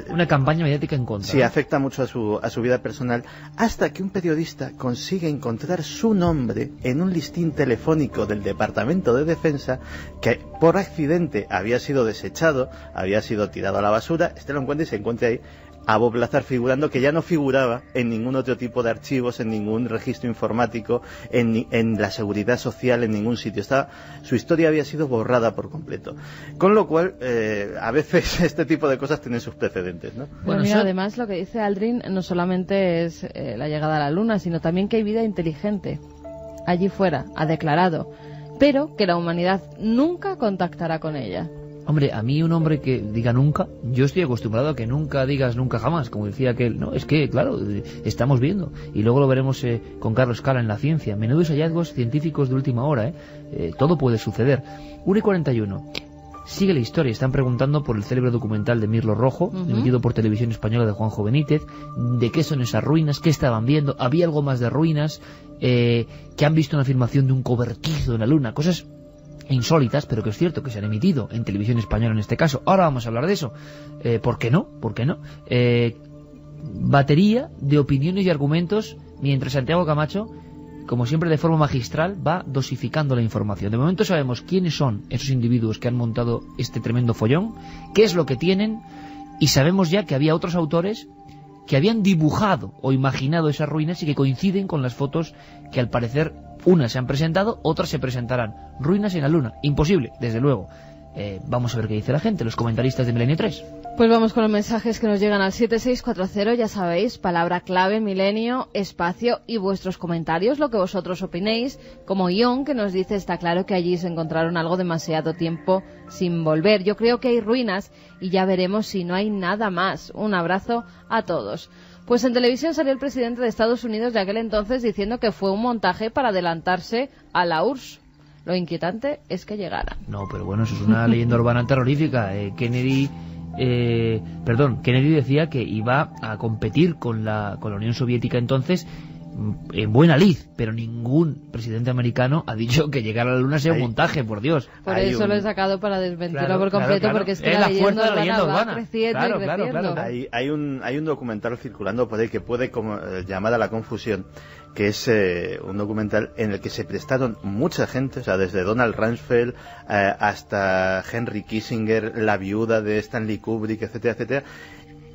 Una campaña mediática en contra. Sí, afecta mucho a su vida personal, hasta que un periodista consigue encontrar su nombre en un listín telefónico del Departamento de Defensa, que por accidente había sido desechado, había sido tirado a la basura. Lo encuentra y se encuentra ahí a Bob Lazar figurando, que ya no figuraba en ningún otro tipo de archivos, en ningún registro informático, en la seguridad social, en ningún sitio. Su historia había sido borrada por completo. Con lo cual, a veces este tipo de cosas tienen sus precedentes, ¿no? Bueno, mira, además lo que dice Aldrin no solamente es la llegada a la Luna, sino también que hay vida inteligente allí fuera, ha declarado, pero que la humanidad nunca contactará con ella. Hombre, a mí un hombre que diga nunca, yo estoy acostumbrado a que nunca digas nunca jamás, como decía aquel. No, es que, claro, estamos viendo, y luego lo veremos con Carlos Cala en La Ciencia, menudos hallazgos científicos de última hora, todo puede suceder. 1:41, sigue la historia, están preguntando por el célebre documental de Mirlo Rojo, emitido por Televisión Española, de Juanjo Benítez, de qué son esas ruinas, qué estaban viendo, había algo más de ruinas, que han visto una afirmación de un cobertizo en la Luna, cosas insólitas, pero que es cierto que se han emitido en Televisión Española en este caso. Ahora vamos a hablar de eso. ¿Por qué no? Batería de opiniones y argumentos, mientras Santiago Camacho, como siempre de forma magistral, va dosificando la información. De momento sabemos quiénes son esos individuos que han montado este tremendo follón, qué es lo que tienen, y sabemos ya que había otros autores que habían dibujado o imaginado esas ruinas y que coinciden con las fotos que al parecer unas se han presentado, otras se presentarán. Ruinas en la Luna, imposible, desde luego. Vamos a ver qué dice la gente, los comentaristas de Milenio 3. Pues vamos con los mensajes que nos llegan al 7640, ya sabéis, palabra clave, milenio, espacio y vuestros comentarios, lo que vosotros opinéis, como Ion, que nos dice, está claro que allí se encontraron algo demasiado tiempo sin volver. Yo creo que hay ruinas y ya veremos si no hay nada más. Un abrazo a todos. Pues en televisión salió el presidente de Estados Unidos de aquel entonces diciendo que fue un montaje para adelantarse a la URSS. Lo inquietante es que llegara. No, pero bueno, eso es una leyenda urbana terrorífica. Kennedy decía que iba a competir con la Unión Soviética entonces en buena lid, pero ningún presidente americano ha dicho que llegar a la Luna sea un montaje, por Dios. Por eso lo he sacado para desmentirlo por completo, porque es que la leyenda urbana va creciendo y creciendo. Hay un documental circulando por ahí que puede llamar a la confusión, que es un documental en el que se prestaron mucha gente, o sea, desde Donald Rumsfeld hasta Henry Kissinger, la viuda de Stanley Kubrick, etcétera, etcétera,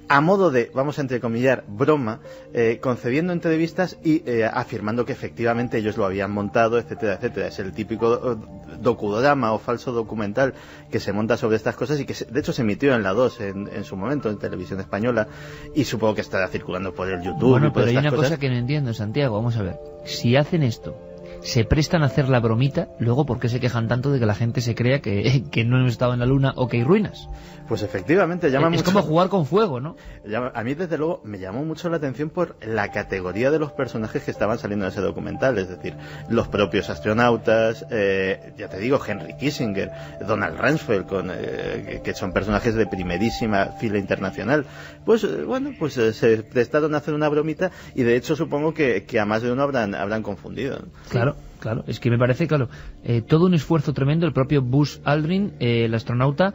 a modo de, vamos a entrecomillar, broma, concediendo entrevistas y afirmando que efectivamente ellos lo habían montado, etcétera, etcétera. Es el típico docudrama o falso documental que se monta sobre estas cosas y que de hecho se emitió en la 2 en su momento, en Televisión Española, y supongo que estará circulando por el YouTube. Bueno, y por pero hay estas una cosas. cosa que no entiendo, Santiago, vamos a ver. Si hacen esto, se prestan a hacer la bromita, luego ¿por qué se quejan tanto de que la gente se crea que no hemos estado en la Luna o que hay ruinas? Pues efectivamente llama mucho. Es como jugar con fuego, ¿no? A mí desde luego me llamó mucho la atención por la categoría de los personajes que estaban saliendo en ese documental, es decir, los propios astronautas, ya te digo, Henry Kissinger, Donald Rumsfeld, que son personajes de primerísima fila internacional. Pues se prestaron a hacer una bromita y de hecho supongo que a más de uno habrán confundido, ¿no? Claro, es que me parece, todo un esfuerzo tremendo. El propio Buzz Aldrin, el astronauta,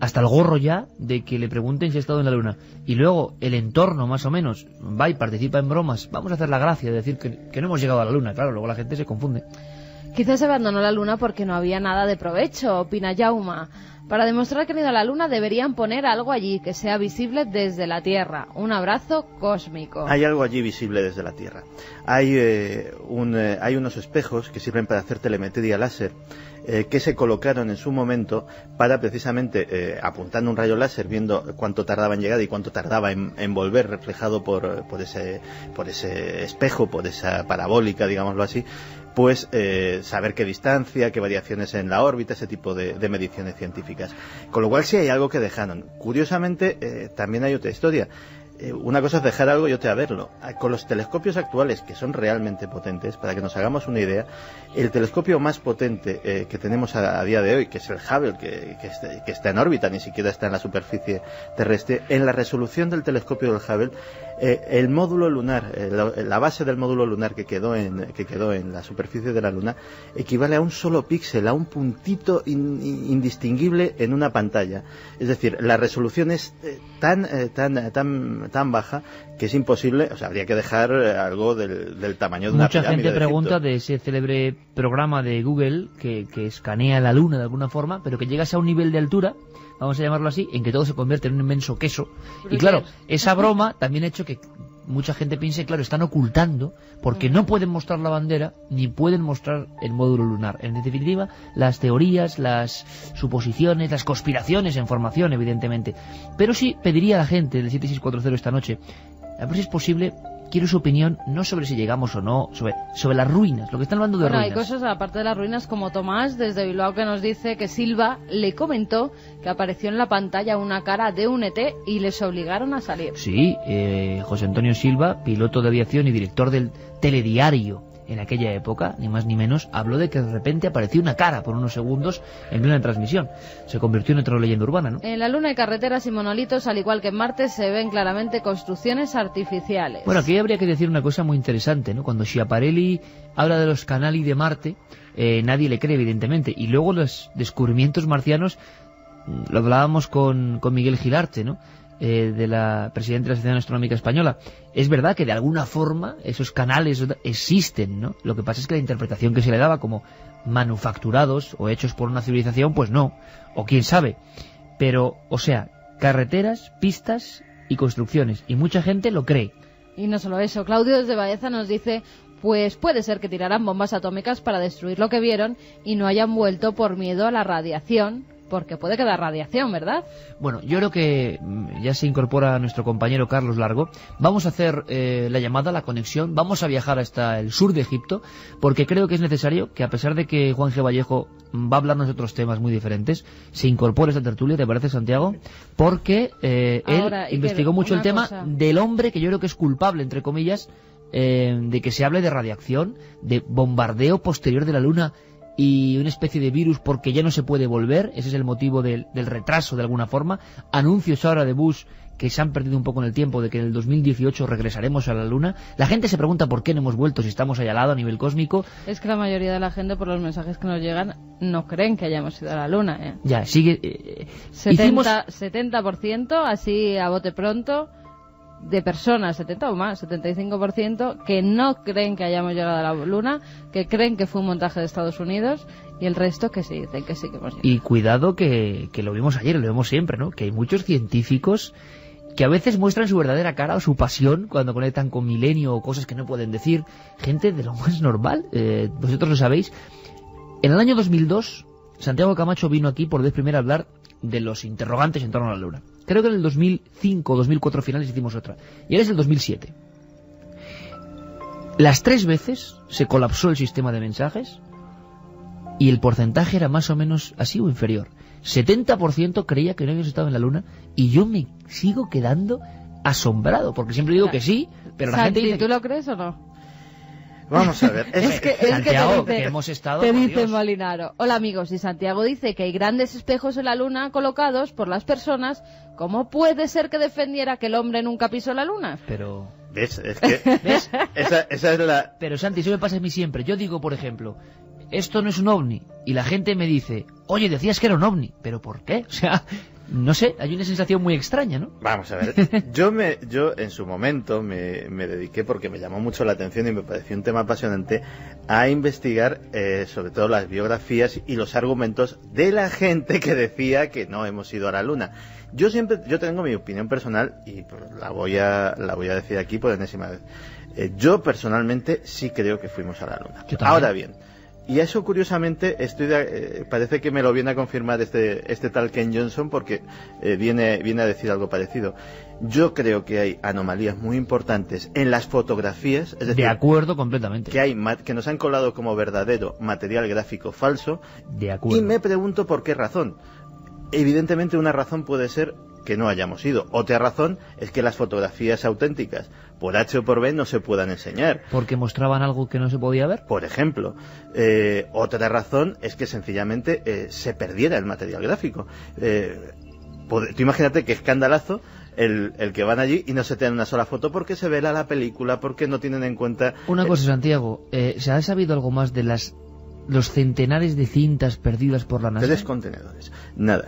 hasta el gorro ya de que le pregunten si ha estado en la Luna. Y luego el entorno, más o menos, va y participa en bromas. Vamos a hacer la gracia de decir que no hemos llegado a la Luna. Claro, luego la gente se confunde. Quizás se abandonó la Luna porque no había nada de provecho, opina Jauma. Para demostrar que han ido a la Luna deberían poner algo allí que sea visible desde la Tierra. Un abrazo cósmico. Hay algo allí visible desde la Tierra. Hay unos espejos que sirven para hacer telemetría láser, que se colocaron en su momento para precisamente, apuntando un rayo láser, viendo cuánto tardaba en llegar y cuánto tardaba en volver, reflejado por ese espejo, por esa parabólica, digámoslo así, pues saber qué distancia, qué variaciones en la órbita, ese tipo de mediciones científicas. Con lo cual sí hay algo que dejaron. Curiosamente, también hay otra historia. Una cosa es dejar algo y otra verlo. Con los telescopios actuales, que son realmente potentes, para que nos hagamos una idea, el telescopio más potente que tenemos a día de hoy, que es el Hubble, que está en órbita, ni siquiera está en la superficie terrestre, en la resolución del telescopio del Hubble, el módulo lunar, la base del módulo lunar que quedó en la superficie de la Luna, equivale a un solo píxel, a un puntito indistinguible en una pantalla. Es decir, la resolución es tan baja que es imposible, o sea, habría que dejar algo del tamaño de una pirámide. Mucha gente pregunta de ese célebre programa de Google que escanea la Luna de alguna forma, pero que llegas a un nivel de altura, vamos a llamarlo así, en que todo se convierte en un inmenso queso. Y claro, esa broma también ha hecho que mucha gente piense, claro, están ocultando, porque no pueden mostrar la bandera, ni pueden mostrar el módulo lunar. En definitiva, las teorías, las suposiciones, las conspiraciones en formación, evidentemente. Pero sí pediría a la gente del 7640 esta noche, a ver si es posible, quiero su opinión, no sobre si llegamos o no, sobre las ruinas, lo que están hablando de ruinas. Hay cosas, aparte de las ruinas, como Tomás, desde Bilbao, que nos dice que Silva le comentó que apareció en la pantalla una cara de un ET y les obligaron a salir. Sí, José Antonio Silva, piloto de aviación y director del telediario en aquella época, ni más ni menos, habló de que de repente apareció una cara por unos segundos en plena transmisión. Se convirtió en otra leyenda urbana, ¿no? En la Luna hay carreteras y monolitos, al igual que en Marte se ven claramente construcciones artificiales. Bueno, aquí habría que decir una cosa muy interesante, ¿no? Cuando Schiaparelli habla de los canali de Marte, nadie le cree, evidentemente. Y luego los descubrimientos marcianos, lo hablábamos con Miguel Gilarte, ¿no? De la presidenta de la Asociación Astronómica Española. Es verdad que de alguna forma esos canales existen, ¿no? Lo que pasa es que la interpretación que se le daba como manufacturados o hechos por una civilización, pues no, o quién sabe. Pero, o sea, carreteras, pistas y construcciones, y mucha gente lo cree. Y no solo eso, Claudio desde Baeza nos dice, pues puede ser que tiraran bombas atómicas para destruir lo que vieron y no hayan vuelto por miedo a la radiación, porque puede quedar radiación, ¿verdad? Bueno, yo creo que ya se incorpora nuestro compañero Carlos Largo. Vamos a hacer la llamada, la conexión, vamos a viajar hasta el sur de Egipto, porque creo que es necesario que, a pesar de que Juan G. Vallejo va a hablarnos de otros temas muy diferentes, se incorpore a esta tertulia, ¿te parece, Santiago? Porque ahora, él investigó mucho el tema del hombre, que yo creo que es culpable, entre comillas, de que se hable de radiación, de bombardeo posterior de la Luna y una especie de virus porque ya no se puede volver. Ese es el motivo del retraso, de alguna forma. Anuncios ahora de Bush que se han perdido un poco en el tiempo, de que en el 2018 regresaremos a la Luna. La gente se pregunta por qué no hemos vuelto si estamos ahí al lado a nivel cósmico. Es que la mayoría de la gente, por los mensajes que nos llegan, no creen que hayamos ido a la Luna, ¿eh? Ya, sigue... 70%, así a bote pronto, de personas, 70 o más, 75%, que no creen que hayamos llegado a la Luna, que creen que fue un montaje de Estados Unidos, y el resto que sí, dicen que sí que hemos llegado. Y cuidado que lo vimos ayer, lo vemos siempre, ¿no? Que hay muchos científicos que a veces muestran su verdadera cara o su pasión cuando conectan con Milenio o cosas que no pueden decir. Gente de lo más normal, vosotros lo sabéis. En el año 2002, Santiago Camacho vino aquí por vez primera a hablar de los interrogantes en torno a la Luna. Creo que en el 2005 o 2004 finales hicimos otra. Y ahora es el 2007. Las 3 veces se colapsó el sistema de mensajes y el porcentaje era más o menos así o inferior. 70% creía que no habíamos estado en la Luna y yo me sigo quedando asombrado, porque siempre digo que sí, pero la gente dice... ¿Tú lo crees o no? Vamos a ver. Santiago, que hemos estado... Te dice Molinaro. Hola amigos, y Santiago dice que hay grandes espejos en la Luna colocados por las personas. ¿Cómo puede ser que defendiera que el hombre nunca pisó la Luna? Pero... ¿Ves? Es que... ¿Ves? Esa es la... Pero Santi, eso me pasa a mí siempre. Yo digo, por ejemplo, esto no es un ovni, y la gente me dice, oye, decías que era un ovni. ¿Pero por qué? O sea, no sé, hay una sensación muy extraña, ¿no? Vamos a ver, yo en su momento me dediqué, porque me llamó mucho la atención y me pareció un tema apasionante, a investigar sobre todo las biografías y los argumentos de la gente que decía que no hemos ido a la Luna. Yo tengo mi opinión personal y pues, la voy a decir aquí por enésima vez. Yo personalmente sí creo que fuimos a la Luna. Ahora bien, y eso curiosamente parece que me lo viene a confirmar este tal Ken Johnson, porque viene a decir algo parecido. Yo creo que hay anomalías muy importantes en las fotografías, es decir, de acuerdo completamente, que nos han colado como verdadero material gráfico falso. De acuerdo. Y me pregunto por qué razón. Evidentemente una razón puede ser que no hayamos ido. Otra razón es que las fotografías auténticas, por H o por B, no se puedan enseñar. ¿Porque mostraban algo que no se podía ver? Por ejemplo. Otra razón es que sencillamente se perdiera el material gráfico. Tú imagínate qué escandalazo el que van allí y no se tienen una sola foto porque se vela la película, porque no tienen en cuenta... Una cosa, Santiago, ¿se ha sabido algo más de los centenares de cintas perdidas por la NASA? 3 contenedores. Nada.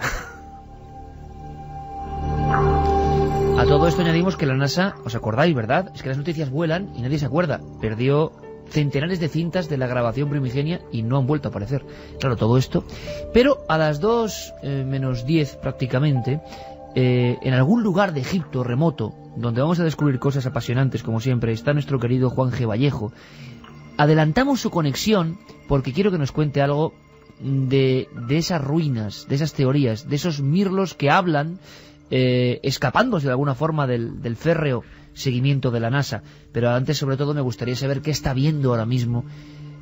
A todo esto añadimos que la NASA, ¿os acordáis, verdad? Es que las noticias vuelan y nadie se acuerda. Perdió centenares de cintas de la grabación primigenia y no han vuelto a aparecer. Claro, todo esto. Pero a las 2 menos 10 prácticamente, en algún lugar de Egipto remoto, donde vamos a descubrir cosas apasionantes como siempre, está nuestro querido Juan G. Vallejo. Adelantamos su conexión porque quiero que nos cuente algo de esas ruinas, de esas teorías, de esos mirlos que hablan, escapándose de alguna forma del férreo seguimiento de la NASA. Pero antes, sobre todo, me gustaría saber qué está viendo ahora mismo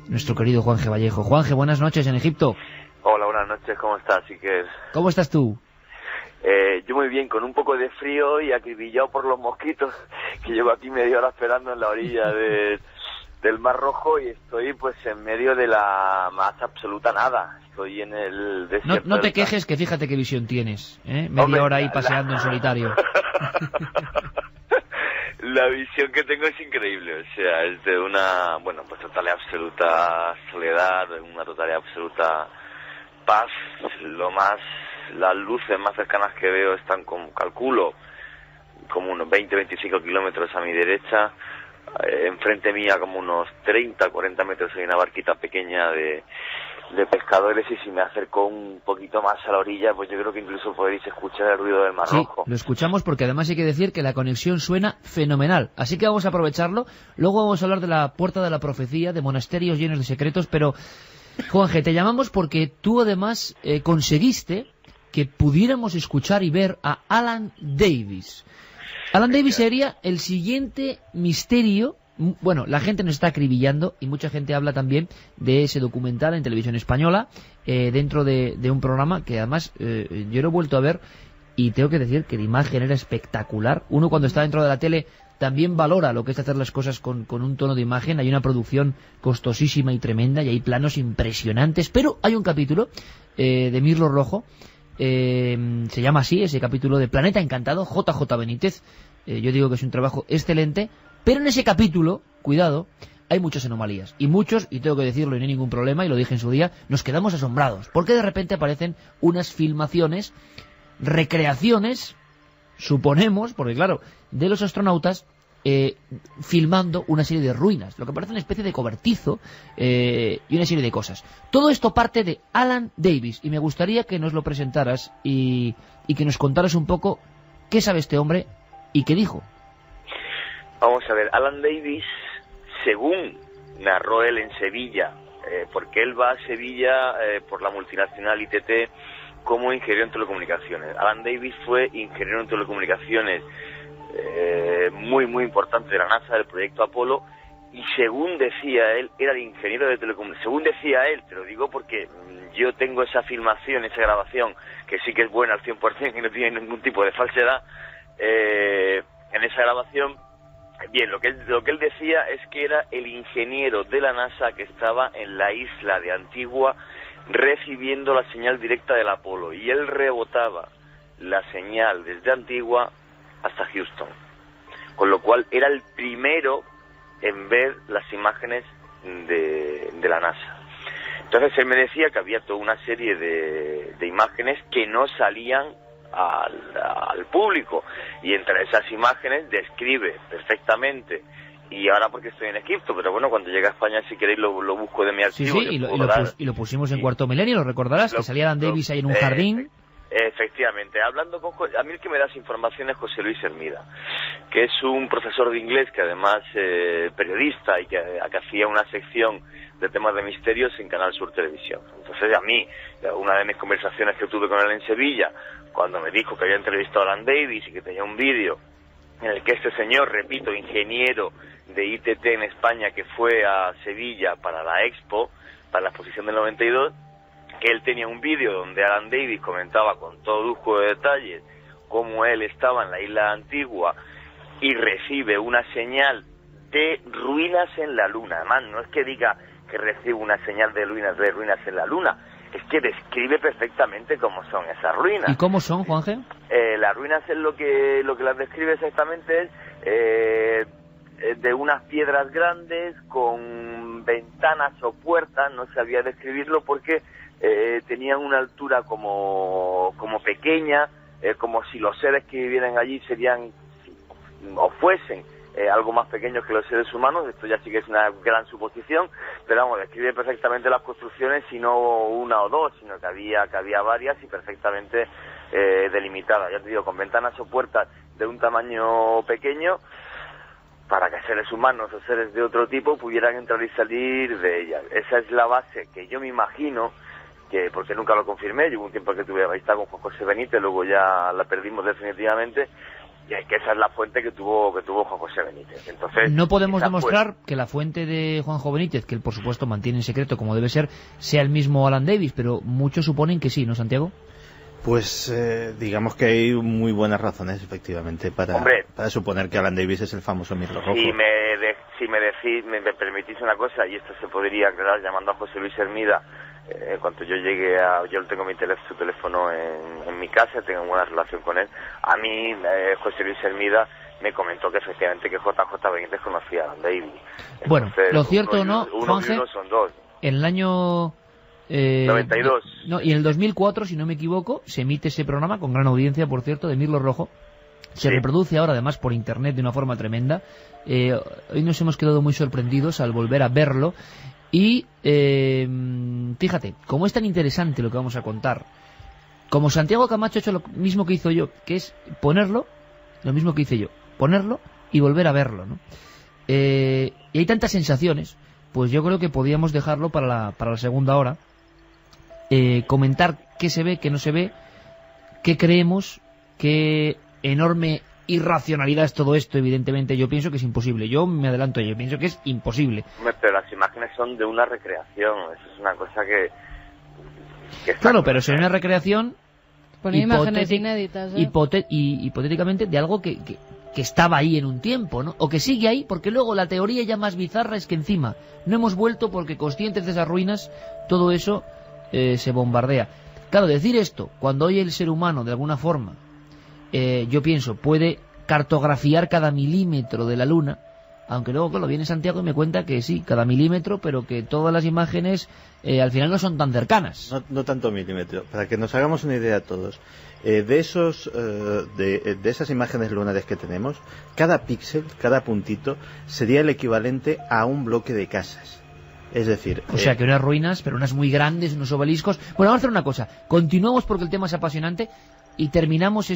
nuestro querido Juan G. Vallejo. Juan G., buenas noches en Egipto. Hola, buenas noches, ¿cómo estás, Iker? ¿Cómo estás tú? Yo muy bien, con un poco de frío y acribillado por los mosquitos, que llevo aquí media hora esperando en la orilla del Mar Rojo y estoy pues en medio de la más absoluta nada. Estoy en el desierto. No te quejes, que fíjate qué visión tienes, ¿eh? Media hora ahí paseando en solitario. La visión que tengo es increíble, o sea, es de una, pues total y absoluta soledad, una total y absoluta paz. Las luces más cercanas que veo están, calculo, como unos 20-25 kilómetros a mi derecha. Enfrente mía, como unos 30-40 metros, hay una barquita pequeña de pescadores, y si me acerco un poquito más a la orilla, pues yo creo que incluso podréis escuchar el ruido del Mar Rojo. Sí, lo escuchamos, porque además hay que decir que la conexión suena fenomenal, así que vamos a aprovecharlo. Luego vamos a hablar de la Puerta de la Profecía, de monasterios llenos de secretos, pero Juanje, te llamamos porque tú además conseguiste que pudiéramos escuchar y ver a Alan Davis. Alan Davis sería el siguiente misterio. Bueno, la gente nos está acribillando y mucha gente habla también de ese documental en televisión española, dentro de un programa que además yo lo he vuelto a ver y tengo que decir que la imagen era espectacular. Uno, cuando está dentro de la tele, también valora lo que es hacer las cosas con un tono de imagen. Hay una producción costosísima y tremenda y hay planos impresionantes, pero hay un capítulo de Mirlo Rojo, se llama así, ese capítulo de Planeta Encantado, JJ Benítez. Yo digo que es un trabajo excelente, pero en ese capítulo, cuidado, hay muchas anomalías. Y tengo que decirlo y no hay ningún problema, y lo dije en su día, nos quedamos asombrados, porque de repente aparecen unas filmaciones, recreaciones, suponemos, porque claro, de los astronautas filmando una serie de ruinas, lo que parece una especie de cobertizo, y una serie de cosas. Todo esto parte de Alan Davis, y me gustaría que nos lo presentaras y que nos contaras un poco qué sabe este hombre y qué dijo. Vamos a ver, Alan Davis, según narró él en Sevilla, porque él va a Sevilla por la multinacional ITT como ingeniero en telecomunicaciones. Alan Davis fue ingeniero en telecomunicaciones muy muy importante de la NASA, del proyecto Apolo, y según decía él, era el ingeniero de telecomunicaciones. Según decía él, te lo digo porque yo tengo esa filmación, esa grabación, que sí que es buena al 100% y no tiene ningún tipo de falsedad. En esa grabación, bien, lo que él decía es que era el ingeniero de la NASA que estaba en la isla de Antigua recibiendo la señal directa del Apolo, y él rebotaba la señal desde Antigua hasta Houston, con lo cual era el primero en ver las imágenes de la NASA. Entonces él me decía que había toda una serie de imágenes que no salían al público, y entre esas imágenes describe perfectamente. Y ahora porque estoy en Egipto, pero bueno, cuando llegue a España, si queréis, lo busco de mi archivo. Sí, y lo pusimos en Cuarto Milenio, ¿lo recordarás? Que salía Dan Davis ahí en un jardín. Efectivamente, hablando con a mí el que me da esa información es José Luis Hermida, que es un profesor de inglés, que además periodista, y que hacía una sección de temas de misterios en Canal Sur Televisión. Entonces a mí, una de mis conversaciones que tuve con él en Sevilla, cuando me dijo que había entrevistado a Dan Davis y que tenía un vídeo en el que este señor, repito, ingeniero de ITT en España, que fue a Sevilla para la Expo, para la exposición del 92, que él tenía un vídeo donde Alan Davis comentaba con todo lujo de detalles cómo él estaba en la isla antigua y recibe una señal de ruinas en la luna. Además, no es que diga que recibe una señal de ruinas en la luna, es que describe perfectamente cómo son esas ruinas. ¿Y cómo son, Juanje? Las ruinas es lo que las describe exactamente es de unas piedras grandes con ventanas o puertas, no sabía describirlo porque tenían una altura como pequeña, como si los seres que vivieran allí serían o fuesen algo más pequeños que los seres humanos. Esto ya sí que es una gran suposición, pero vamos, describe perfectamente las construcciones, y no una o dos, sino que había varias y perfectamente delimitadas, ya te digo, con ventanas o puertas de un tamaño pequeño, para que seres humanos o seres de otro tipo pudieran entrar y salir de ellas. Esa es la base que yo me imagino, que porque nunca lo confirmé, llevo un tiempo que tuve amistad con Juan José Benítez, luego ya la perdimos definitivamente, y que esa es la fuente que tuvo Juan José Benítez. Entonces, no podemos demostrar que la fuente de Juanjo Benítez, que él por supuesto mantiene en secreto como debe ser, sea el mismo Alan Davis, pero muchos suponen que sí, ¿no, Santiago? Pues digamos que hay muy buenas razones, efectivamente, para suponer que Alan Davis es el famoso Mirlo Rojo. Si me permitís una cosa, y esto se podría aclarar llamando a José Luis Hermida. En cuanto yo llegue yo tengo su teléfono en mi casa, tengo buena relación con él. A mí, José Luis Hermida me comentó que efectivamente que JJ Benítez conocía a Alan Davis. Entonces, bueno, lo cierto o no, Juanje, uno son dos. En el año 92. No, y en el 2004, si no me equivoco, se emite ese programa, con gran audiencia, por cierto, de Mirlo Rojo. Se reproduce ahora, además, por internet de una forma tremenda. Hoy nos hemos quedado muy sorprendidos al volver a verlo. Y fíjate, como es tan interesante lo que vamos a contar, como Santiago Camacho ha hecho lo mismo que hizo yo, que es ponerlo, lo mismo que hice yo, ponerlo y volver a verlo, ¿no? Y hay tantas sensaciones, pues yo creo que podíamos dejarlo para la segunda hora, comentar qué se ve, qué no se ve, qué creemos, qué enorme irracionalidad es todo esto. Evidentemente yo pienso que es imposible, yo me adelanto, yo pienso que es imposible. Pero las imágenes son de una recreación, eso es una cosa que claro, pero es una recreación imágenes inéditas, hipotéticamente de algo que estaba ahí en un tiempo, ¿no? O que sigue ahí, porque luego la teoría ya más bizarra es que encima no hemos vuelto porque, conscientes de esas ruinas, todo eso se bombardea. Claro, decir esto cuando hoy el ser humano de alguna forma, yo pienso, puede cartografiar cada milímetro de la Luna, aunque luego, claro, viene Santiago y me cuenta que sí, cada milímetro, pero que todas las imágenes al final no son tan cercanas. No tanto milímetro, para que nos hagamos una idea todos. De esas imágenes lunares que tenemos, cada píxel, cada puntito, sería el equivalente a un bloque de casas. Es decir... O sea, que unas ruinas, pero unas muy grandes, unos obeliscos... Bueno, vamos a hacer una cosa. Continuamos porque el tema es apasionante y terminamos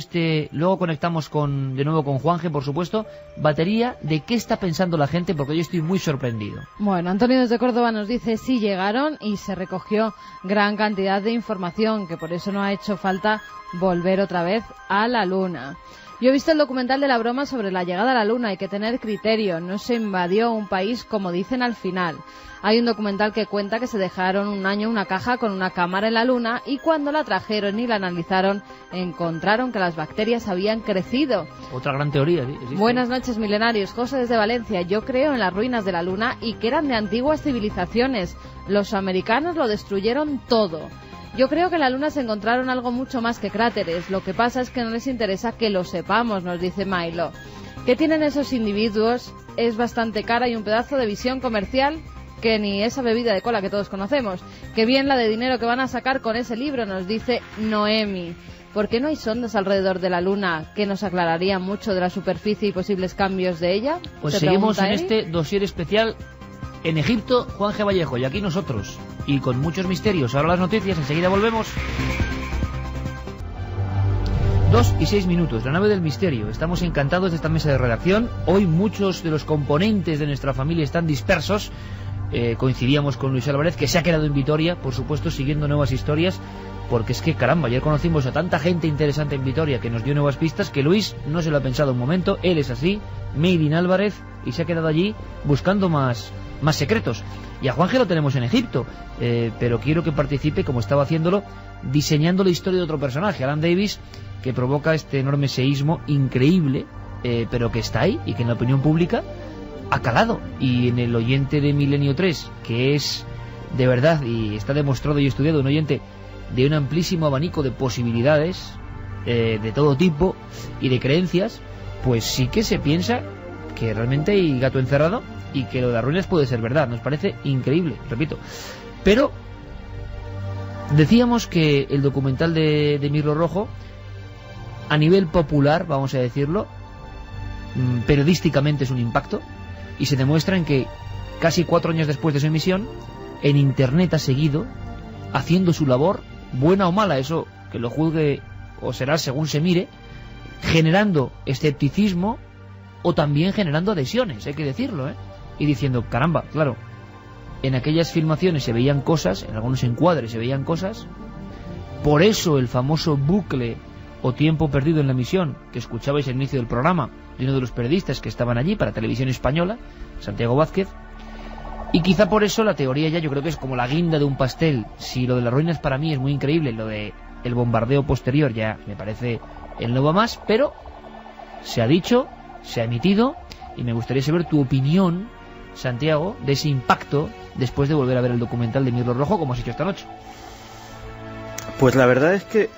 luego conectamos de nuevo con Juanje, por supuesto. Batería, ¿de qué está pensando la gente? Porque yo estoy muy sorprendido. Bueno, Antonio desde Córdoba nos dice sí llegaron y se recogió gran cantidad de información, que por eso no ha hecho falta volver otra vez a la Luna. Yo he visto el documental de la broma sobre la llegada a la Luna, hay que tener criterio, no se invadió un país como dicen al final. Hay un documental que cuenta que se dejaron un año una caja con una cámara en la Luna y cuando la trajeron y la analizaron encontraron que las bacterias habían crecido. Otra gran teoría, ¿sí? ¿Existe? Buenas noches, milenarios. José desde Valencia. Yo creo en las ruinas de la Luna y que eran de antiguas civilizaciones. Los americanos lo destruyeron todo. Yo creo que en la Luna se encontraron algo mucho más que cráteres. Lo que pasa es que no les interesa que lo sepamos, nos dice Milo. ¿Qué tienen esos individuos? Es bastante cara y un pedazo de visión comercial que ni esa bebida de cola que todos conocemos. Qué bien la de dinero que van a sacar con ese libro, nos dice Noemi. ¿Por qué no hay sondas alrededor de la Luna que nos aclararían mucho de la superficie y posibles cambios de ella? Pues ¿Se seguimos pregunta en Eric? este dossier especial en Egipto, Juan G. Vallejo, y aquí nosotros, y con muchos misterios. Ahora las noticias, enseguida volvemos. 2:06, la nave del misterio. Estamos encantados de esta mesa de redacción. Hoy muchos de los componentes de nuestra familia están dispersos. Coincidíamos con Luis Álvarez, que se ha quedado en Vitoria, por supuesto, siguiendo nuevas historias, porque es que, caramba, ayer conocimos a tanta gente interesante en Vitoria que nos dio nuevas pistas, que Luis no se lo ha pensado un momento. Él es así, Made in Álvarez, y se ha quedado allí buscando más secretos. Y a Juanje lo tenemos en Egipto, pero quiero que participe, como estaba haciéndolo, diseñando la historia de otro personaje, Alan Davis, que provoca este enorme seísmo increíble, pero que está ahí y que en la opinión pública ha calado. Y en el oyente de Milenio 3, que es de verdad, y está demostrado y estudiado, un oyente de un amplísimo abanico de posibilidades, de todo tipo y de creencias, pues sí que se piensa que realmente hay gato encerrado y que lo de las ruinas puede ser verdad. Nos parece increíble, repito. Pero decíamos que el documental de Mirlo Rojo, a nivel popular, vamos a decirlo, periodísticamente es un impacto, y se demuestra en que casi 4 años después de su emisión, en Internet ha seguido haciendo su labor, buena o mala, eso que lo juzgue o será según se mire, generando escepticismo o también generando adhesiones, hay que decirlo, y diciendo, caramba, claro, en aquellas filmaciones se veían cosas, en algunos encuadres se veían cosas, por eso el famoso bucle o tiempo perdido en la emisión que escuchabais al inicio del programa de uno de los periodistas que estaban allí para Televisión Española, Santiago Vázquez. Y quizá por eso la teoría ya, yo creo que es como la guinda de un pastel. Si lo de las ruinas para mí es muy increíble, lo de el bombardeo posterior ya me parece el no va más, pero se ha dicho, se ha emitido, y me gustaría saber tu opinión, Santiago, de ese impacto después de volver a ver el documental de Mirlo Rojo, como has hecho esta noche. Pues la verdad es que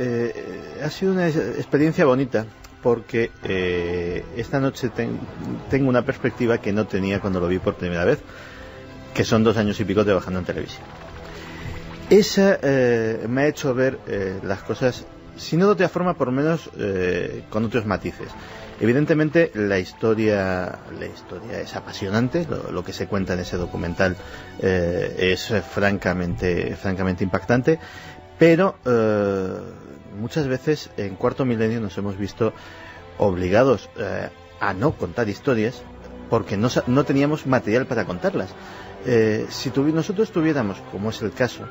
ha sido una experiencia bonita, porque esta noche tengo una perspectiva que no tenía cuando lo vi por primera vez, que son 2 años y pico trabajando en televisión. Esa me ha hecho ver las cosas, si no de otra forma, por lo menos con otros matices. Evidentemente la historia es apasionante, lo que se cuenta en ese documental es francamente impactante, pero muchas veces en Cuarto Milenio nos hemos visto obligados a no contar historias porque no teníamos material para contarlas. Si nosotros tuviéramos, como es el caso,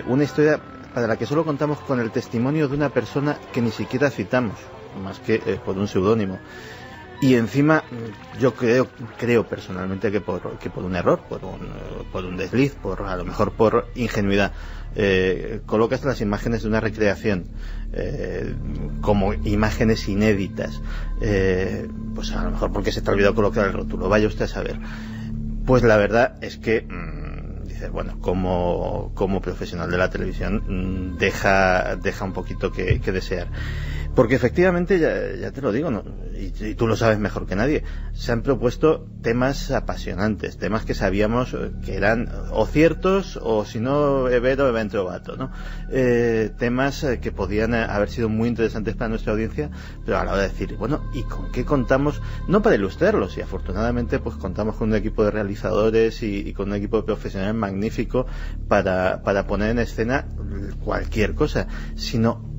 una historia para la que solo contamos con el testimonio de una persona que ni siquiera citamos, más que por un seudónimo, y encima yo creo personalmente que por un error, por un desliz, a lo mejor por ingenuidad, colocas las imágenes de una recreación como imágenes inéditas, pues a lo mejor porque se te ha olvidado colocar el rótulo, vaya usted a saber. Pues la verdad es que dices, bueno, como profesional de la televisión deja un poquito que desear. Porque efectivamente, ya te lo digo, ¿no? Y tú lo sabes mejor que nadie, se han propuesto temas apasionantes, temas que sabíamos que eran o ciertos o si no evero eventrovato, ¿no? Temas que podían haber sido muy interesantes para nuestra audiencia, pero a la hora de decir, bueno, ¿y con qué contamos? No para ilustrarlos, y afortunadamente pues contamos con un equipo de realizadores y con un equipo de profesionales magnífico para poner en escena cualquier cosa, sino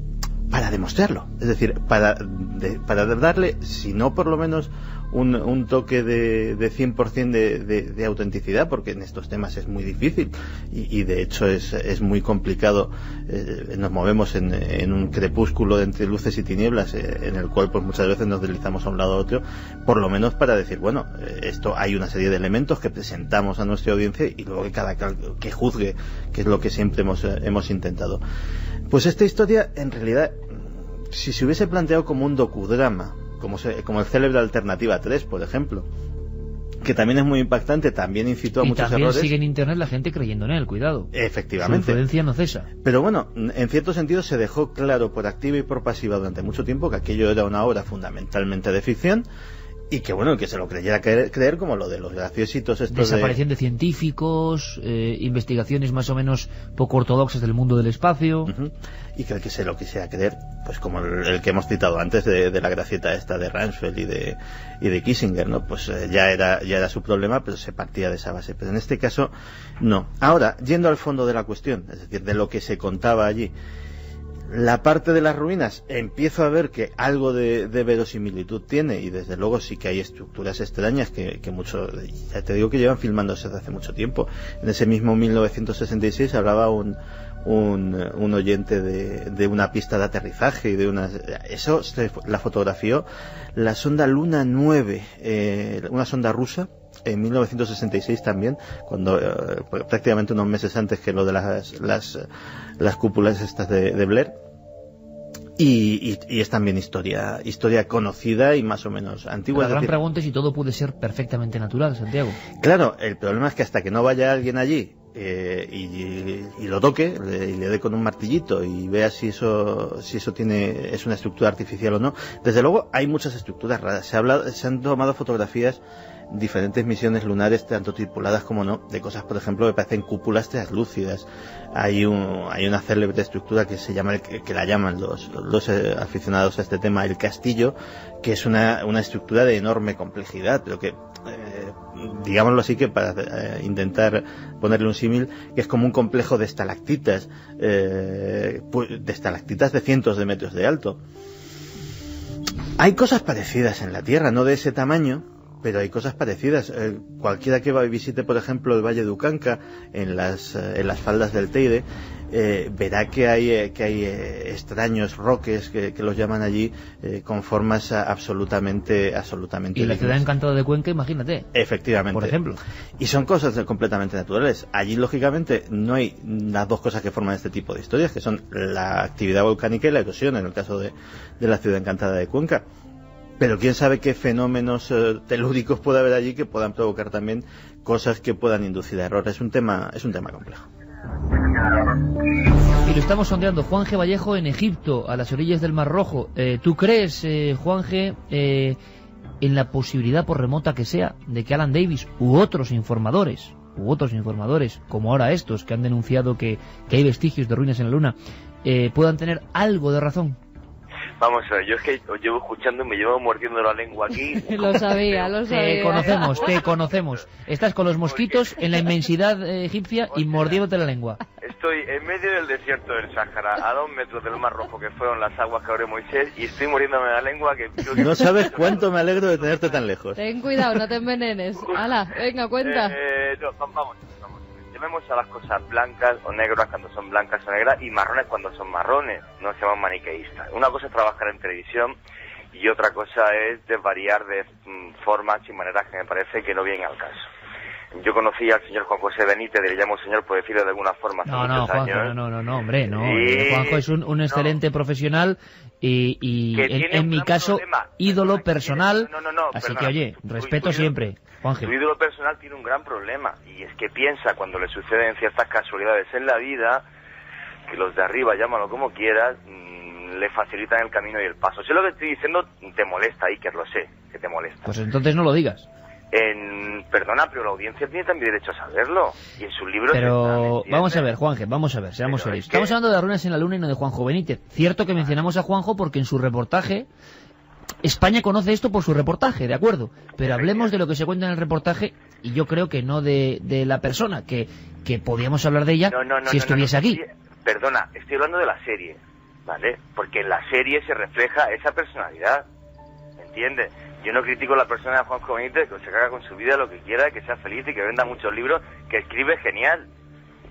para demostrarlo, es decir, para darle, si no por lo menos un toque de 100% de autenticidad, porque en estos temas es muy difícil y de hecho es muy complicado. Nos movemos en un crepúsculo entre luces y tinieblas, en el cual pues muchas veces nos deslizamos a un lado a otro, por lo menos para decir, bueno, esto hay una serie de elementos que presentamos a nuestra audiencia y luego que cada que juzgue, que es lo que siempre hemos intentado. Pues esta historia, en realidad, si se hubiese planteado como un docudrama, como el célebre Alternativa 3, por ejemplo, que también es muy impactante, también incitó a muchos errores. Y también sigue en Internet la gente creyendo en él, cuidado. Efectivamente. Su influencia no cesa. Pero bueno, en cierto sentido se dejó claro por activa y por pasiva durante mucho tiempo que aquello era una obra fundamentalmente de ficción, y que bueno, que se lo creyera creer como lo de los graciositos estos desaparición de científicos, investigaciones más o menos poco ortodoxas del mundo del espacio. Y que el que se lo quisiera creer, pues como el que hemos citado antes de la gracieta esta de Rumsfeld y de Kissinger, ¿no? Pues ya era su problema, pero se partía de esa base. Pero en este caso, no. Ahora, yendo al fondo de la cuestión, es decir, de lo que se contaba allí, la parte de las ruinas, empiezo a ver que algo de verosimilitud tiene, y desde luego sí que hay estructuras extrañas que mucho, ya te digo que llevan filmándose desde hace mucho tiempo. En ese mismo 1966 hablaba un oyente de una pista de aterrizaje y de eso la fotografió la sonda Luna 9, una sonda rusa, en 1966 también, cuando prácticamente unos meses antes que lo de las cúpulas estas de Blair. Y es también historia conocida y más o menos antigua. La gran pregunta es si todo puede ser perfectamente natural, Santiago. Claro, el problema es que hasta que no vaya alguien allí y lo toque y le dé con un martillito y vea si eso es una estructura artificial o no. Desde luego hay muchas estructuras raras. Se han tomado fotografías, diferentes misiones lunares, tanto tripuladas como no, de cosas, por ejemplo, que parecen cúpulas translúcidas. Hay una célebre estructura que se llama, que la llaman los aficionados a este tema, el castillo, que es una estructura de enorme complejidad, pero que digámoslo así, que para intentar ponerle un símil, que es como un complejo de estalactitas, de cientos de metros de alto. Hay cosas parecidas en la Tierra, no de ese tamaño, pero hay cosas parecidas. Cualquiera que visite, por ejemplo, el Valle de Ucanca, en las faldas del Teide, verá que hay extraños roques que los llaman allí, con formas absolutamente y la ciudad encantada de Cuenca, imagínate. Efectivamente. Por ejemplo. Y son cosas completamente naturales. Allí, lógicamente, no hay las dos cosas que forman este tipo de historias, que son la actividad volcánica y la erosión, en el caso de la ciudad encantada de Cuenca. Pero quién sabe qué fenómenos telúricos puede haber allí que puedan provocar también cosas que puedan inducir a error. Es un tema complejo. Y lo estamos sondeando. Juan G. Vallejo en Egipto, a las orillas del Mar Rojo. ¿Tú crees, Juan G., en la posibilidad, por remota que sea, de que Alan Davis u otros informadores, como ahora estos, que han denunciado que hay vestigios de ruinas en la Luna, puedan tener algo de razón? Vamos a ver, yo es que os llevo escuchando y me llevo mordiendo la lengua aquí. Lo sabía. Te conocemos. Estás con los mosquitos en la inmensidad egipcia y mordiéndote la lengua. Estoy en medio del desierto del Sáhara, a 2 metros del Mar Rojo, que fueron las aguas que abrió Moisés, y estoy mordiéndome la lengua que... No sabes cuánto me alegro de tenerte tan lejos. Ten cuidado, no te envenenes. ¡Hala! Venga, cuenta. Vamos. Llamemos a las cosas blancas o negras cuando son blancas o negras y marrones cuando son marrones. No seamos maniqueístas. Una cosa es trabajar en televisión y otra cosa es desvariar de formas y maneras que me parece que no vienen al caso. Yo conocí al señor Juan José Benítez, le llamo señor por decirlo de alguna forma. No, hombre, no. Juanjo es un excelente profesional y en mi caso, ídolo personal. Así que, oye, respeto siempre, Juanje. Tu ídolo personal tiene un gran problema, y es que piensa cuando le suceden ciertas casualidades en la vida, que los de arriba, llámalo como quieras, le facilitan el camino y el paso. Si lo que estoy diciendo te molesta, Iker, lo sé, que te molesta. Pues entonces no lo digas. Perdona, pero la audiencia tiene también derecho a saberlo. Y en sus libros... Pero vamos a ver, Juanje, seamos serios. Estamos hablando de las ruinas en la Luna y no de Juanjo Benítez. Cierto que mencionamos a Juanjo porque en su reportaje... España conoce esto por su reportaje, de acuerdo. Pero hablemos de lo que se cuenta en el reportaje, y yo creo que no de la persona, que podíamos hablar de ella si estuviese aquí. Perdona, estoy hablando de la serie, ¿vale? Porque en la serie se refleja esa personalidad, ¿entiendes? Yo no critico la persona de Juanjo Benítez, que se caga con su vida, lo que quiera, que sea feliz y que venda muchos libros, que escribe genial,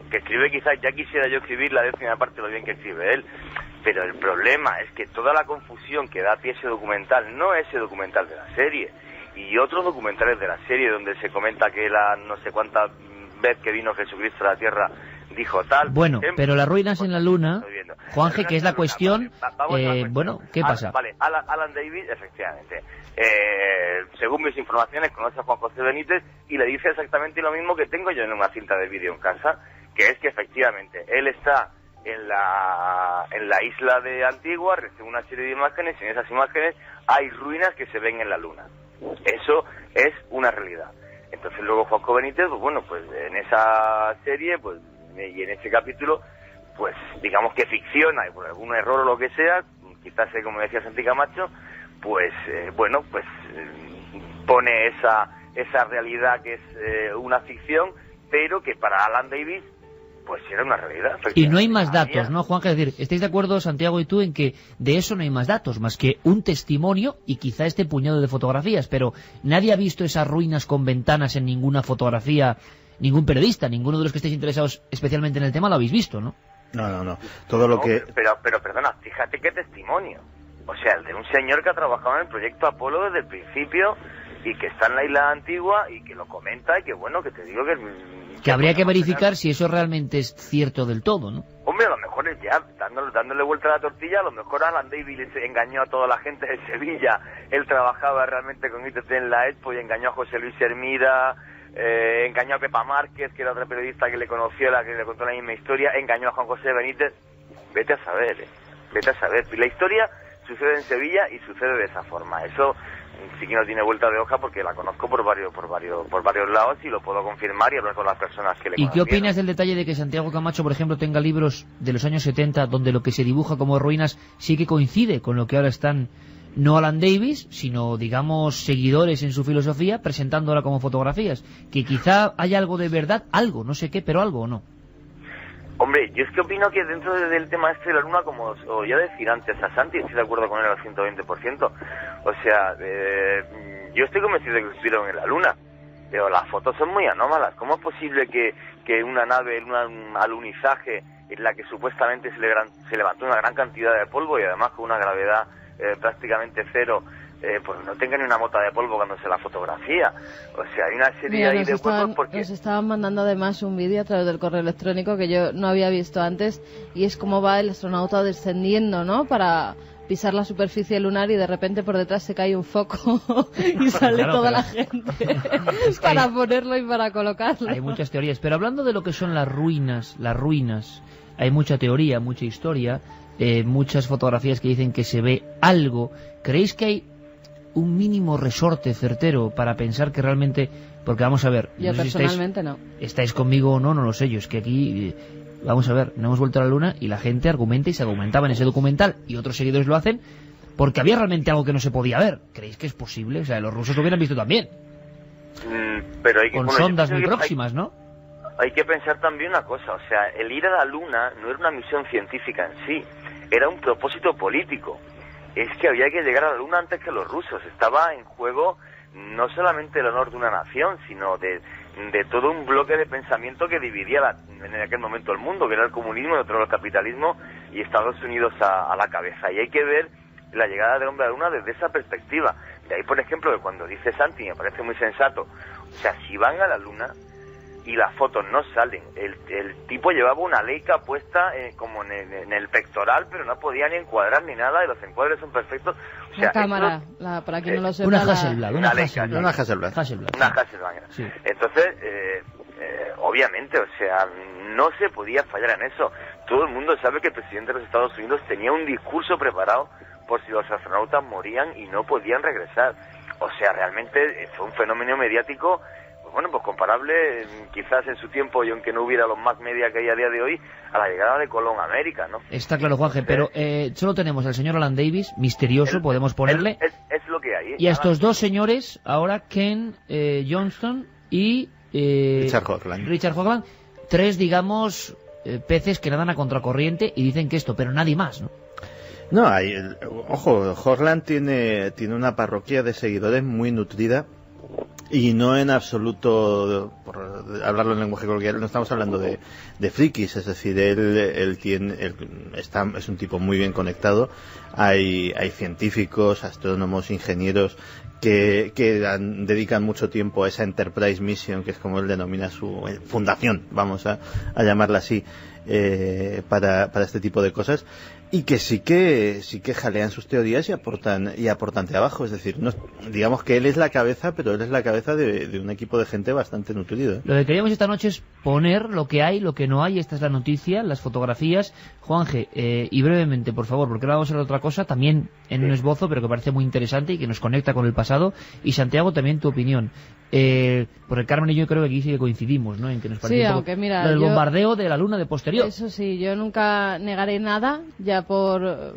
que escribe quizás, ya quisiera yo escribir la 10ª parte de lo bien que escribe él, pero el problema es que toda la confusión que da a pie ese documental, no ese documental de la serie, y otros documentales de la serie donde se comenta que la no sé cuánta vez que vino Jesucristo a la Tierra dijo tal... Bueno, pero las ruinas en la Luna, Juanje, que es la cuestión, bueno, ¿qué pasa? Vale, Alan Davis, efectivamente, según mis informaciones, conoce a Juan José Benítez y le dice exactamente lo mismo que tengo yo en una cinta de vídeo en casa, que es que efectivamente él está en la isla de Antigua, recibe una serie de imágenes y en esas imágenes hay ruinas que se ven en la Luna. Eso es una realidad. Entonces luego Juanjo Benítez, pues bueno, pues en esa serie, pues y en ese capítulo, pues digamos que ficciona, y por algún error o lo que sea, quizás como decía Santi Camacho, pues bueno, pues pone esa realidad que es una ficción, pero que para Alan Davis pues era una realidad. Y no hay más datos, ¿no, Juan? Es decir, ¿estáis de acuerdo, Santiago y tú, en que de eso no hay más datos, más que un testimonio y quizá este puñado de fotografías? Pero nadie ha visto esas ruinas con ventanas en ninguna fotografía, ningún periodista, ninguno de los que estéis interesados especialmente en el tema lo habéis visto, ¿no? No. Todo lo que... Pero perdona, fíjate qué testimonio. O sea, el de un señor que ha trabajado en el proyecto Apolo desde el principio y que está en la isla antigua y que lo comenta y que bueno, que te digo que habría que verificar si eso realmente es cierto del todo, ¿no? Hombre, a lo mejor es ya, dándole vuelta a la tortilla, a lo mejor Alan Davis engañó a toda la gente de Sevilla. Él trabajaba realmente con ITT en la Expo y engañó a José Luis Hermida, engañó a Pepa Márquez, que era otra periodista que le conoció, la que le contó la misma historia, engañó a Juan José Benítez. Vete a saber. La historia sucede en Sevilla y sucede de esa forma. Eso sí que no tiene vuelta de hoja porque la conozco por varios lados y lo puedo confirmar y hablar con las personas que le conocieron. ¿Y qué opinas del detalle de que Santiago Camacho, por ejemplo, tenga libros de los años 70 donde lo que se dibuja como ruinas sí que coincide con lo que ahora están no Alan Davis, sino, digamos, seguidores en su filosofía, presentándola como fotografías? Que quizá haya algo de verdad, algo, no sé qué, pero algo o no. Hombre, yo es que opino que dentro del tema este de la luna, como os voy a decir antes a Santi, estoy de acuerdo con él al 120%. O sea, yo estoy convencido de que estuvieron en la luna, pero las fotos son muy anómalas. ¿Cómo es posible que una nave, en un alunizaje en la que supuestamente se levantó una gran cantidad de polvo y además con una gravedad prácticamente cero, pues no tenga ni una mota de polvo cuando se la fotografía? O sea, hay una serie ahí de huecos porque... Nos estaban mandando además un vídeo a través del correo electrónico que yo no había visto antes, y es cómo va el astronauta descendiendo, ¿no?, para pisar la superficie lunar, y de repente por detrás se cae un foco y sale toda la gente para ponerlo y para colocarlo. Hay muchas teorías, pero hablando de lo que son las ruinas, hay mucha teoría, mucha historia, muchas fotografías que dicen que se ve algo. ¿Creéis que hay un mínimo resorte certero para pensar que realmente... Porque vamos a ver... Yo personalmente no. ¿Estáis conmigo o no? No lo sé. Yo es que aquí... vamos a ver, no hemos vuelto a la luna y la gente argumenta y se argumentaba en ese documental y otros seguidores lo hacen porque había realmente algo que no se podía ver. ¿Creéis que es posible? O sea, los rusos lo hubieran visto también. Pero con sondas muy próximas, ¿no? Hay que pensar también una cosa. O sea, el ir a la luna no era una misión científica en sí. Era un propósito político. Es que había que llegar a la luna antes que los rusos. Estaba en juego no solamente el honor de una nación, sino de todo un bloque de pensamiento que dividía en aquel momento el mundo, que era el comunismo, y otro el capitalismo, y Estados Unidos a la cabeza. Y hay que ver la llegada del hombre a la luna desde esa perspectiva. De ahí, por ejemplo, que cuando dice Santi, me parece muy sensato, o sea, si van a la luna y las fotos no salen, el tipo llevaba una Leica puesta como en el pectoral, pero no podía ni encuadrar ni nada, y los encuadres son perfectos. O sea, la cámara, para quien no lo sepa, una Hasselblad, una Hasselblad. Sí. Entonces, obviamente, o sea, no se podía fallar en eso. Todo el mundo sabe que el presidente de los Estados Unidos tenía un discurso preparado por si los astronautas morían y no podían regresar. O sea, realmente fue un fenómeno mediático, bueno, pues comparable quizás en su tiempo, y aunque no hubiera los más media que hay a día de hoy, a la llegada de Colón a América, ¿no? Está claro, Juanje, pero solo tenemos al señor Alan Davis, misterioso, podemos ponerle. Es lo que hay. Y a estos dos señores, ahora Ken Johnston y Richard Hoagland, tres, digamos, peces que nadan a contracorriente y dicen que esto, pero nadie más, ¿no? No, ojo, Hoagland tiene una parroquia de seguidores muy nutrida. Y no en absoluto, por hablarlo en lenguaje coloquial, no estamos hablando de frikis, es decir, él es un tipo muy bien conectado. Hay científicos, astrónomos, ingenieros que dedican mucho tiempo a esa Enterprise Mission, que es como él denomina su fundación, vamos a llamarla así, para este tipo de cosas. y que sí que jalean sus teorías y aportan abajo. Es decir, no, digamos que él es la cabeza, pero él es la cabeza de un equipo de gente bastante nutrido, ¿eh? Lo que queríamos esta noche es poner lo que hay, lo que no hay. Esta es la noticia, las fotografías. Juanje, y brevemente, por favor, porque ahora vamos a ver otra cosa, también en un esbozo, pero que parece muy interesante y que nos conecta con el pasado. Y Santiago, también tu opinión. Porque Carmen y yo creo que aquí sí que coincidimos, ¿no? En que nos parece aunque mira, lo del bombardeo de la Luna de posterior. Eso sí, yo nunca negaré nada, ya por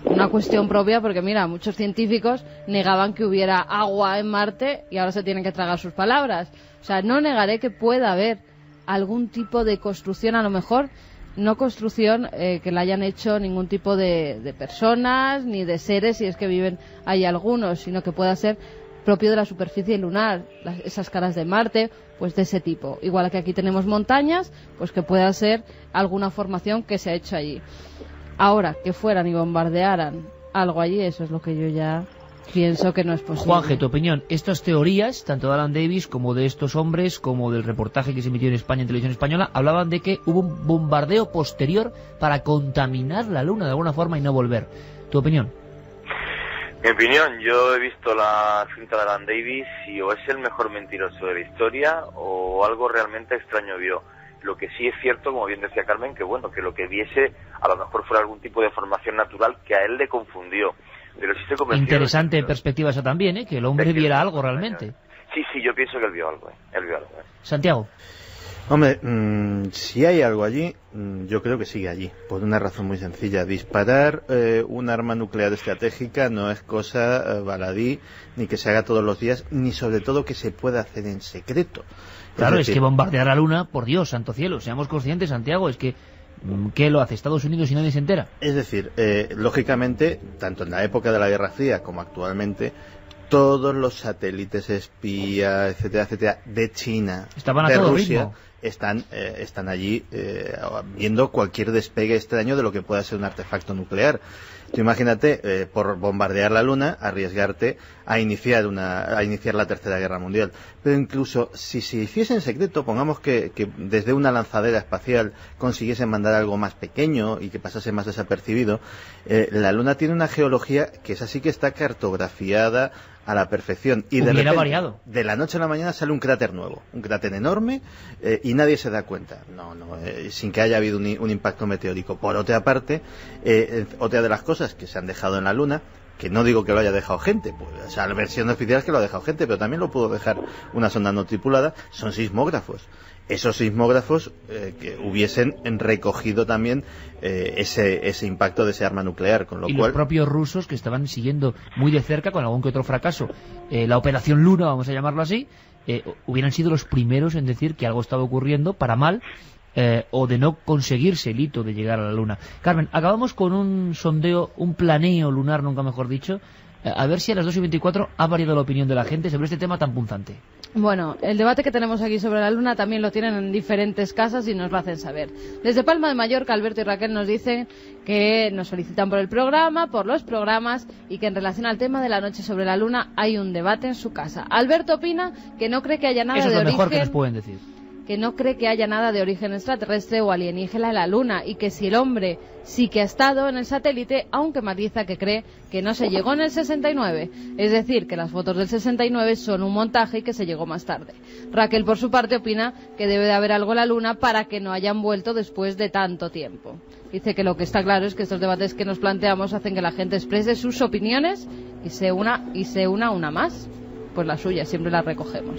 una cuestión propia, porque mira, muchos científicos negaban que hubiera agua en Marte y ahora se tienen que tragar sus palabras. O sea, no negaré que pueda haber algún tipo de construcción, a lo mejor no construcción que la hayan hecho ningún tipo de personas ni de seres, si es que viven ahí algunos, sino que pueda ser propio de la superficie lunar, esas caras de Marte, pues de ese tipo. Igual que aquí tenemos montañas, pues que pueda ser alguna formación que se ha hecho allí. Ahora, que fueran y bombardearan algo allí, eso es lo que yo ya pienso que no es posible. Juanje, tu opinión. Estas teorías, tanto de Alan Davis como de estos hombres, como del reportaje que se emitió en España en televisión española, hablaban de que hubo un bombardeo posterior para contaminar la Luna de alguna forma y no volver. ¿Tu opinión? Mi opinión, yo he visto la cinta de Alan Davis y o es el mejor mentiroso de la historia o algo realmente extraño vio. Lo que sí es cierto, como bien decía Carmen, que bueno, que lo que viese a lo mejor fuera algún tipo de formación natural que a él le confundió. Pero sí estoy convencido. Interesante perspectiva esa también, que el hombre viera algo realmente. Sí, yo pienso que él vio algo. Santiago. Hombre, si hay algo allí, yo creo que sigue allí, por una razón muy sencilla. Disparar un arma nuclear estratégica no es cosa baladí, ni que se haga todos los días, ni sobre todo que se pueda hacer en secreto. Claro, es que bombardear la Luna, por Dios, santo cielo, seamos conscientes, Santiago, es que ¿qué lo hace Estados Unidos y nadie se entera? Es decir, lógicamente, tanto en la época de la Guerra Fría como actualmente, todos los satélites espía, etcétera, etcétera, de China, estaban de a todo Rusia, ritmo. están allí viendo cualquier despegue extraño de lo que pueda ser un artefacto nuclear. Tú imagínate, por bombardear la Luna, arriesgarte a iniciar la Tercera Guerra Mundial. Pero incluso si se hiciese en secreto, pongamos que desde una lanzadera espacial consiguiesen mandar algo más pequeño y que pasase más desapercibido, la Luna tiene una geología que es así, que está cartografiada a la perfección, y de repente, de la noche a la mañana sale un cráter nuevo, un cráter enorme, y nadie se da cuenta, sin que haya habido un impacto meteórico. Por otra parte, otra de las cosas que se han dejado en la Luna, que no digo que lo haya dejado gente, pues, o sea, la versión oficial es que lo ha dejado gente, pero también lo pudo dejar una sonda no tripulada, son sismógrafos. Esos sismógrafos que hubiesen recogido también ese impacto de ese arma nuclear, con lo cual... los propios rusos, que estaban siguiendo muy de cerca, con algún que otro fracaso, la Operación Luna, vamos a llamarlo así, hubieran sido los primeros en decir que algo estaba ocurriendo para mal, o de no conseguirse el hito de llegar a la Luna. Carmen, acabamos con un sondeo, un planeo lunar, nunca mejor dicho, a ver si a las 2:24 ha variado la opinión de la gente sobre este tema tan punzante. Bueno, el debate que tenemos aquí sobre la Luna también lo tienen en diferentes casas y nos lo hacen saber. Desde Palma de Mallorca, Alberto y Raquel nos dicen que nos felicitan por el programa, por los programas, y que en relación al tema de la noche sobre la Luna hay un debate en su casa. Alberto opina que no cree que haya nada de origen... Eso es lo mejor que nos pueden decir. Que no cree que haya nada de origen extraterrestre o alienígena en la Luna, y que si el hombre sí que ha estado en el satélite, aunque matiza que cree que no se llegó en el 69, es decir, que las fotos del 69 son un montaje y que se llegó más tarde. Raquel, por su parte, opina que debe de haber algo en la Luna para que no hayan vuelto después de tanto tiempo. Dice que lo que está claro es que estos debates que nos planteamos hacen que la gente exprese sus opiniones y se una una más. Pues la suya, siempre la recogemos.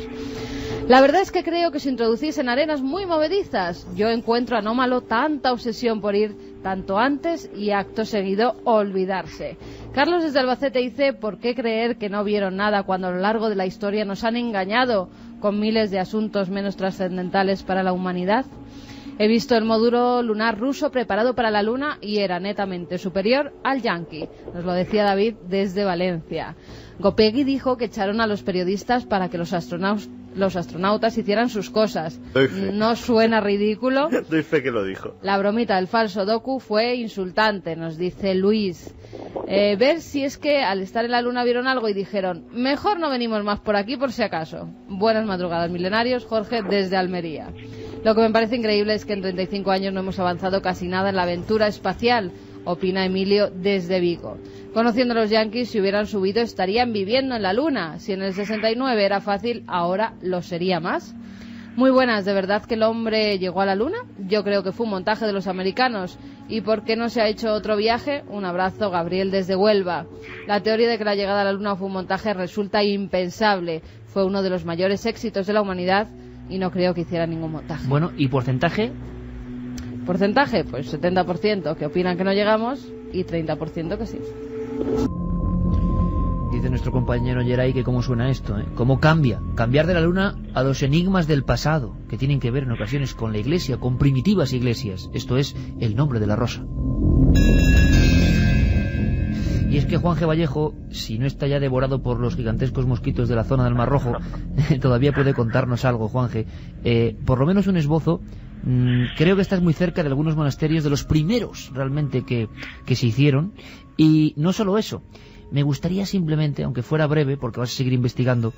La verdad es que creo que se introducís en arenas muy movedizas. Yo encuentro anómalo tanta obsesión por ir tanto antes y acto seguido olvidarse. Carlos desde Albacete dice: ¿por qué creer que no vieron nada cuando a lo largo de la historia nos han engañado con miles de asuntos menos trascendentales para la humanidad? He visto el módulo lunar ruso preparado para la Luna y era netamente superior al yanqui. Nos lo decía David desde Valencia. Gopegui dijo que echaron a los periodistas para que los astronautas hicieran sus cosas. ¿No suena ridículo? Doy fe que lo dijo. La bromita del falso docu fue insultante, nos dice Luis. Ver si es que al estar en la Luna vieron algo y dijeron: mejor no venimos más por aquí por si acaso. Buenas madrugadas, milenarios. Jorge desde Almería. Lo que me parece increíble es que en 35 años no hemos avanzado casi nada en la aventura espacial, opina Emilio desde Vigo. Conociendo a los Yankees, si hubieran subido estarían viviendo en la Luna. Si en el 69 era fácil, ahora lo sería más. Muy buenas, ¿de verdad que el hombre llegó a la Luna? Yo creo que fue un montaje de los americanos. ¿Y por qué no se ha hecho otro viaje? Un abrazo, Gabriel desde Huelva. La teoría de que la llegada a la Luna fue un montaje resulta impensable. Fue uno de los mayores éxitos de la humanidad y no creo que hiciera ningún montaje. Bueno, ¿y porcentaje? ¿Porcentaje? Pues 70% que opinan que no llegamos y 30% que sí. Dice nuestro compañero Geray que cómo suena esto, ¿eh? Cómo cambia. Cambiar de la Luna a los enigmas del pasado, que tienen que ver en ocasiones con la Iglesia, con primitivas iglesias. Esto es el nombre de la rosa. Y es que Juan G. Vallejo, si no está ya devorado por los gigantescos mosquitos de la zona del Mar Rojo, todavía puede contarnos algo, Juan G. Por lo menos un esbozo. Creo que estás muy cerca de algunos monasterios, de los primeros realmente que se hicieron. Y no solo eso. Me gustaría simplemente, aunque fuera breve, porque vas a seguir investigando,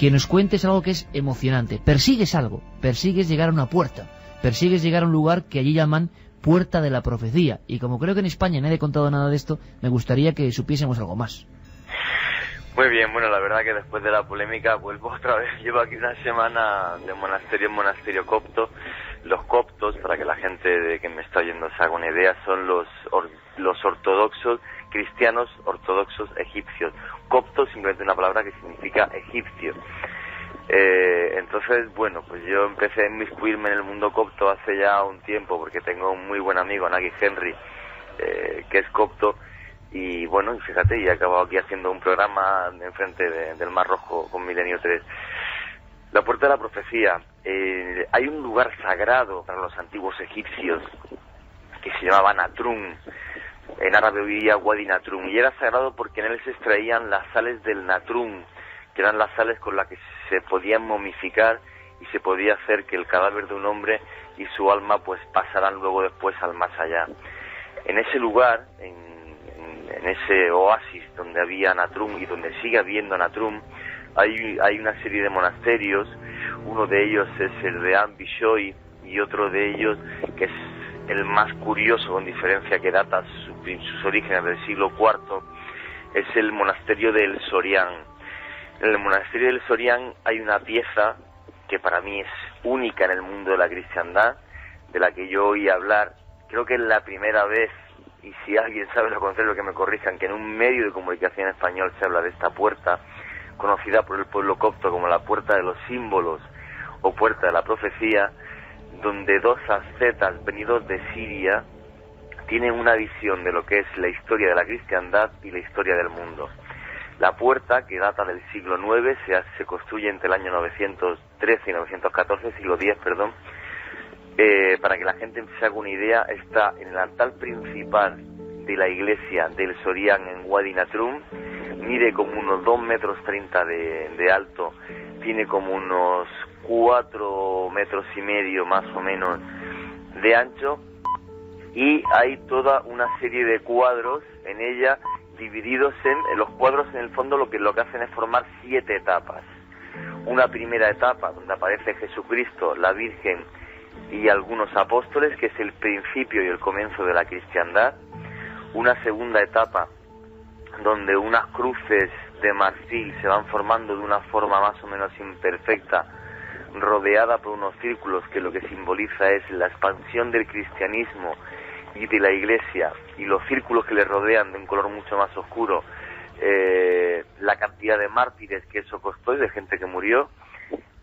que nos cuentes algo que es emocionante. Persigues algo, persigues llegar a una puerta, persigues llegar a un lugar que allí llaman Puerta de la Profecía. Y como creo que en España nadie ha contado nada de esto, me gustaría que supiésemos algo más. Muy bien, bueno, la verdad que después de la polémica vuelvo otra vez. Llevo aquí una semana de monasterio en monasterio copto. Los coptos, para que la gente de que me está oyendo se haga una idea, son los ortodoxos, cristianos ortodoxos egipcios. Copto simplemente una palabra que significa egipcio. Entonces, bueno, pues yo empecé a inmiscuirme en el mundo copto hace ya un tiempo, porque tengo un muy buen amigo, Nagy Henry, que es copto, y bueno, y fíjate, y he acabado aquí haciendo un programa enfrente del Mar Rojo con Milenio 3. La Puerta de la Profecía. Hay un lugar sagrado para los antiguos egipcios que se llamaba Natrum. En árabe oía Wadi Natrum, y era sagrado porque en él se extraían las sales del Natrum, que eran las sales con las que se podían momificar y se podía hacer que el cadáver de un hombre y su alma pues pasaran luego después al más allá. En ese lugar, en ese oasis donde había Natrum y donde sigue habiendo Natrum, hay una serie de monasterios. Uno de ellos es el de Ambishoy y otro de ellos, que es el más curioso con diferencia, que data sus orígenes del siglo IV, es el monasterio del Sorián. En el monasterio del Sorián hay una pieza que para mí es única en el mundo de la cristiandad, de la que yo oí hablar. Creo que es la primera vez, y si alguien sabe lo contrario que me corrijan, que en un medio de comunicación español se habla de esta puerta, conocida por el pueblo copto como la Puerta de los Símbolos o Puerta de la Profecía, donde dos ascetas venidos de Siria tienen una visión de lo que es la historia de la cristiandad y la historia del mundo. La puerta, que data del siglo IX, se construye entre el año 913 y 914, siglo X, perdón. Para que la gente se haga una idea, está en el altar principal de la iglesia del Sorián en Wadi Natrum. Mide como unos 2,30 metros de alto, tiene como unos 4,5 metros más o menos de ancho, y hay toda una serie de cuadros en ella divididos en los cuadros. En el fondo lo que hacen es formar 7 etapas. Una primera etapa donde aparece Jesucristo, la Virgen y algunos apóstoles, que es el principio y el comienzo de la cristiandad. Una segunda etapa donde unas cruces de marfil se van formando de una forma más o menos imperfecta, rodeada por unos círculos, que lo que simboliza es la expansión del cristianismo y de la iglesia, y los círculos que le rodean de un color mucho más oscuro, la cantidad de mártires que eso costó y de gente que murió.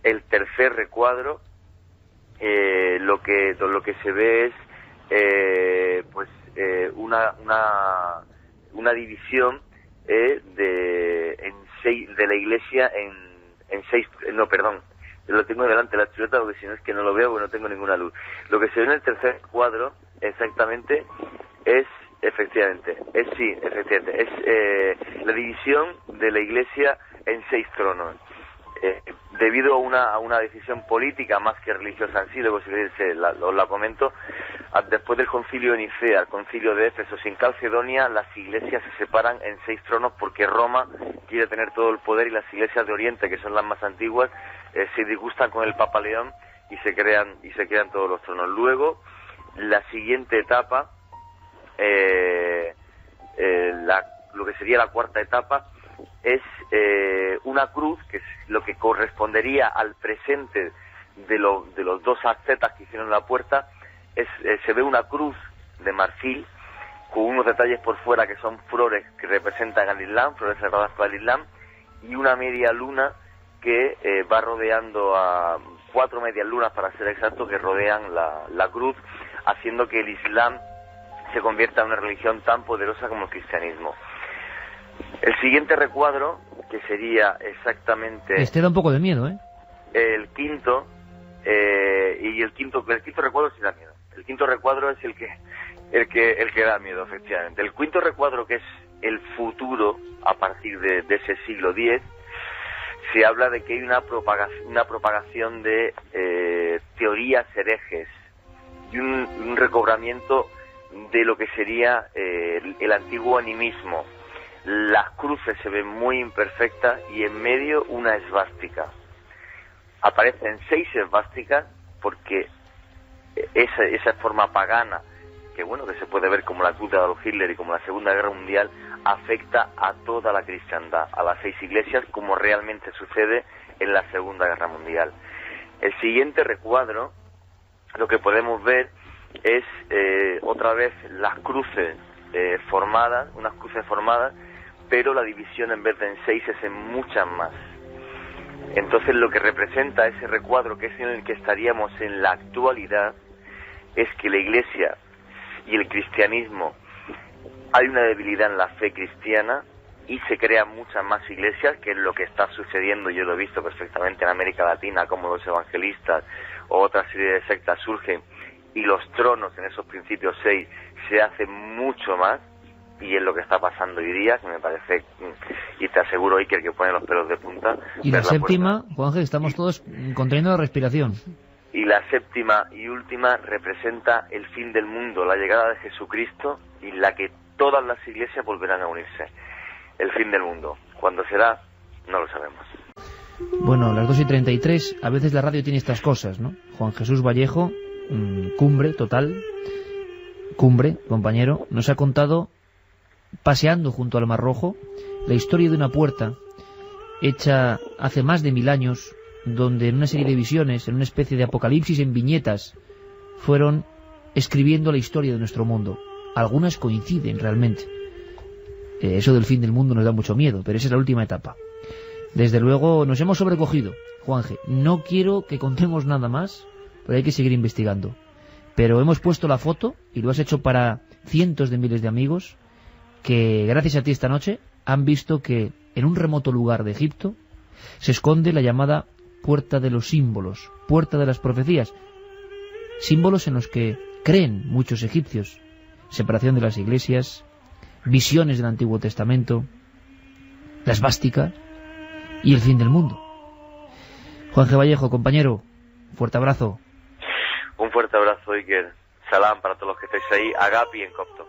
El tercer recuadro, lo que se ve es una división de la iglesia en seis, no, perdón, lo tengo delante de la chuleta porque si no es que no lo veo, porque no tengo ninguna luz. Lo que se ve en el tercer cuadro exactamente es la división de la iglesia en 6 tronos. Debido a una decisión política más que religiosa en sí, luego si os la comento, después del concilio de Nicea, el concilio de Éfeso, sin Calcedonia, las iglesias se separan en 6 tronos porque Roma quiere tener todo el poder, y las iglesias de Oriente, que son las más antiguas, se disgustan con el Papa León y se crean todos los tronos. Luego, la siguiente etapa, lo que sería la cuarta etapa, es una cruz, que es lo que correspondería al presente de los dos ascetas que hicieron la puerta. Se ve una cruz de marfil con unos detalles por fuera que son flores que representan al Islam, flores sagradas para el Islam, y una media luna que va rodeando a 4 medias lunas, para ser exacto, que rodean la cruz, haciendo que el Islam se convierta en una religión tan poderosa como el cristianismo. El siguiente recuadro, que sería exactamente... Este da un poco de miedo, ¿eh? El quinto, y el quinto recuadro sí da miedo. El quinto recuadro es el que da miedo, efectivamente. El quinto recuadro, que es el futuro a partir de ese siglo X, se habla de que hay una propagación de teorías herejes y un recobramiento de lo que sería el antiguo animismo. Las cruces se ven muy imperfectas y en medio una esvástica. Aparecen 6 esvásticas porque esa forma pagana, que se puede ver como la cruz de Adolf Hitler y como la Segunda Guerra Mundial, afecta a toda la cristiandad, a las 6 iglesias, como realmente sucede en la Segunda Guerra Mundial. El siguiente recuadro, lo que podemos ver es otra vez las cruces formadas, unas cruces formadas, pero la división en vez de en 6 es en muchas más. Entonces lo que representa ese recuadro, que es en el que estaríamos en la actualidad, es que la Iglesia y el cristianismo, hay una debilidad en la fe cristiana y se crean muchas más iglesias, que es lo que está sucediendo. Yo lo he visto perfectamente en América Latina, como los evangelistas o otra serie de sectas surgen, y los tronos en esos principios 6 se hacen mucho más, y es lo que está pasando hoy día, que me parece, y te aseguro, Iker, que pone los pelos de punta. Y la séptima, Juanje, estamos todos conteniendo la respiración. Y la séptima y última representa el fin del mundo, la llegada de Jesucristo, y la que todas las iglesias volverán a unirse. El fin del mundo. ¿Cuándo será? No lo sabemos. Bueno, las 2:33, a veces la radio tiene estas cosas, ¿no? Juan Jesús Vallejo, cumbre total, cumbre, compañero, nos ha contado, paseando junto al Mar Rojo, la historia de una puerta hecha hace más de 1000 años, donde en una serie de visiones, en una especie de apocalipsis en viñetas, fueron escribiendo la historia de nuestro mundo. Algunas coinciden realmente. Eso del fin del mundo nos da mucho miedo, pero esa es la última etapa. Desde luego nos hemos sobrecogido, Juanje. No quiero que contemos nada más, pero hay que seguir investigando. Pero hemos puesto la foto, y lo has hecho para cientos de miles de amigos, que gracias a ti esta noche han visto que en un remoto lugar de Egipto se esconde la llamada Puerta de los Símbolos, Puerta de las Profecías, símbolos en los que creen muchos egipcios: separación de las iglesias, visiones del Antiguo Testamento, la esvástica y el fin del mundo. Juanje Vallejo, compañero, fuerte abrazo. Un fuerte abrazo, Iker. Salam para todos los que estáis ahí, Agapi en copto.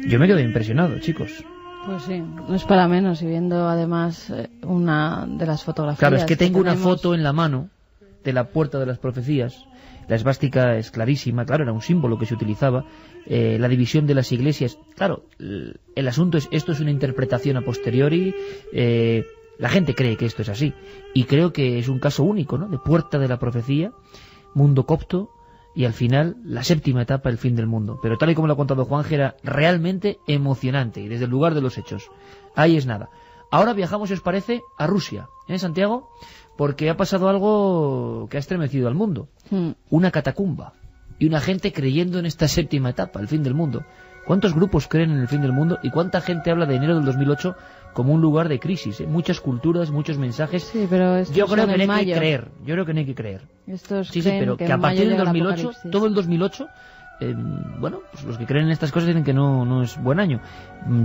Yo me quedo impresionado, chicos. Pues sí, no es para menos, y viendo además una de las fotografías. Claro, es que tengo tenemos... una foto en la mano de la Puerta de las Profecías. La esvástica es clarísima, claro, era un símbolo que se utilizaba. La división de las iglesias, claro, el asunto es, esto es una interpretación a posteriori. La gente cree que esto es así, y creo que es un caso único, ¿no?, de Puerta de la Profecía, mundo copto, y al final la séptima etapa, el fin del mundo. Pero tal y como lo ha contado Juanje, era realmente emocionante, y desde el lugar de los hechos. Ahí es nada. Ahora viajamos, si os parece, a Rusia, Santiago, porque ha pasado algo que ha estremecido al mundo. Una catacumba, y una gente creyendo en esta séptima etapa, el fin del mundo. ¿Cuántos grupos creen en el fin del mundo? ¿Y cuánta gente habla de enero del 2008 como un lugar de crisis? Muchas culturas, muchos mensajes. Sí, pero yo creo que no hay que creer. Yo creo que no hay que creer. Sí, pero que a partir del 2008, todo el 2008, bueno, pues los que creen en estas cosas dicen que no es buen año.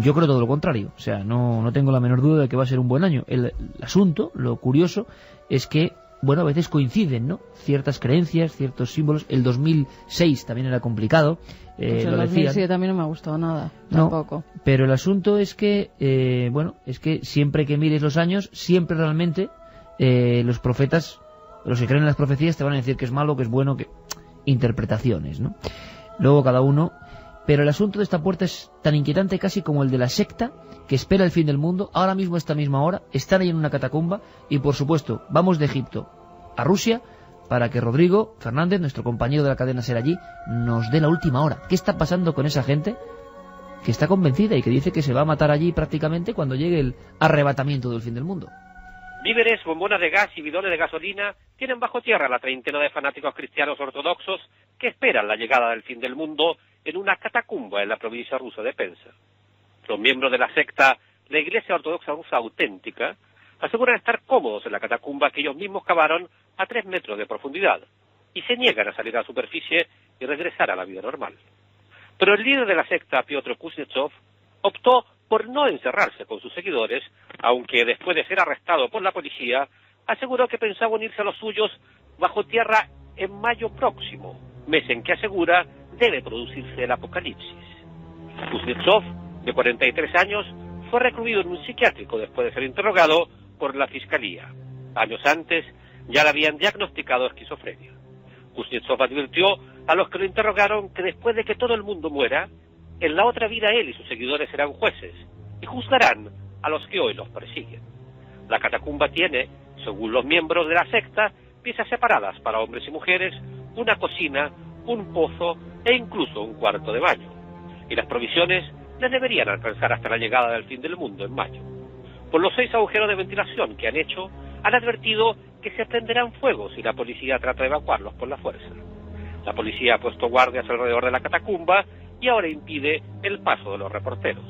Yo creo todo lo contrario. O sea, no tengo la menor duda de que va a ser un buen año. El asunto, lo curioso, es que, bueno, a veces coinciden, ¿no?, ciertas creencias, ciertos símbolos. El 2006 también era complicado. Pues el lo 2007 también no me ha gustado nada, tampoco. Pero el asunto es que, bueno, es que siempre que mires los años, siempre realmente los profetas Los que creen en las profecías te van a decir que es malo, que es bueno, que... interpretaciones, ¿no? Luego cada uno... Pero el asunto de esta puerta es tan inquietante casi como el de la secta que espera el fin del mundo. Ahora mismo, a esta misma hora, están ahí en una catacumba y, por supuesto, vamos de Egipto a Rusia para que Rodrigo Fernández, nuestro compañero de la cadena SER allí, nos dé la última hora. ¿Qué está pasando con esa gente que está convencida y que dice que se va a matar allí prácticamente cuando llegue el arrebatamiento del fin del mundo? Víveres, bombonas de gas y bidones de gasolina tienen bajo tierra la treintena de fanáticos cristianos ortodoxos que esperan la llegada del fin del mundo en una catacumba en la provincia rusa de Penza. Los miembros de la secta, la Iglesia Ortodoxa Rusa Auténtica, aseguran estar cómodos en la catacumba que ellos mismos cavaron a 3 metros de profundidad y se niegan a salir a la superficie y regresar a la vida normal. Pero el líder de la secta, Piotr Kuznetsov, optó por no encerrarse con sus seguidores, aunque después de ser arrestado por la policía, aseguró que pensaba unirse a los suyos bajo tierra en mayo próximo, mes en que asegura debe producirse el apocalipsis. Kuznetsov, de 43 años, fue recluido en un psiquiátrico después de ser interrogado por la fiscalía. Años antes ya le habían diagnosticado esquizofrenia. Kuznetsov advirtió a los que lo interrogaron que después de que todo el mundo muera, en la otra vida él y sus seguidores serán jueces y juzgarán a los que hoy los persiguen. La catacumba tiene, según los miembros de la secta, piezas separadas para hombres y mujeres, una cocina, un pozo e incluso un cuarto de baño. Y las provisiones les deberían alcanzar hasta la llegada del fin del mundo en mayo. Por los 6 agujeros de ventilación que han hecho, han advertido que se prenderán fuego si la policía trata de evacuarlos por la fuerza. La policía ha puesto guardias alrededor de la catacumba y ahora impide el paso de los reporteros.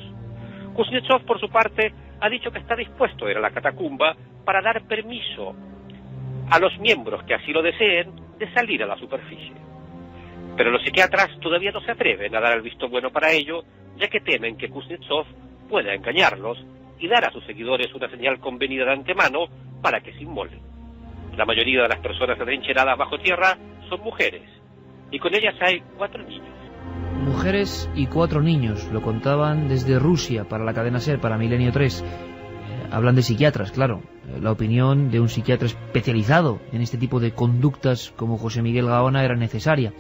Kuznetsov, por su parte, ha dicho que está dispuesto a ir a la catacumba para dar permiso a los miembros que así lo deseen de salir a la superficie. Pero los psiquiatras todavía no se atreven a dar el visto bueno para ello, ya que temen que Kuznetsov pueda engañarlos y dar a sus seguidores una señal convenida de antemano para que se inmolen. La mayoría de las personas atrincheradas bajo tierra son mujeres, y con ellas hay 4 niños. Mujeres y 4 niños, lo contaban desde Rusia para la cadena SER, para Milenio 3. Hablan de psiquiatras, claro. La opinión de un psiquiatra especializado en este tipo de conductas como José Miguel Gaona era necesaria.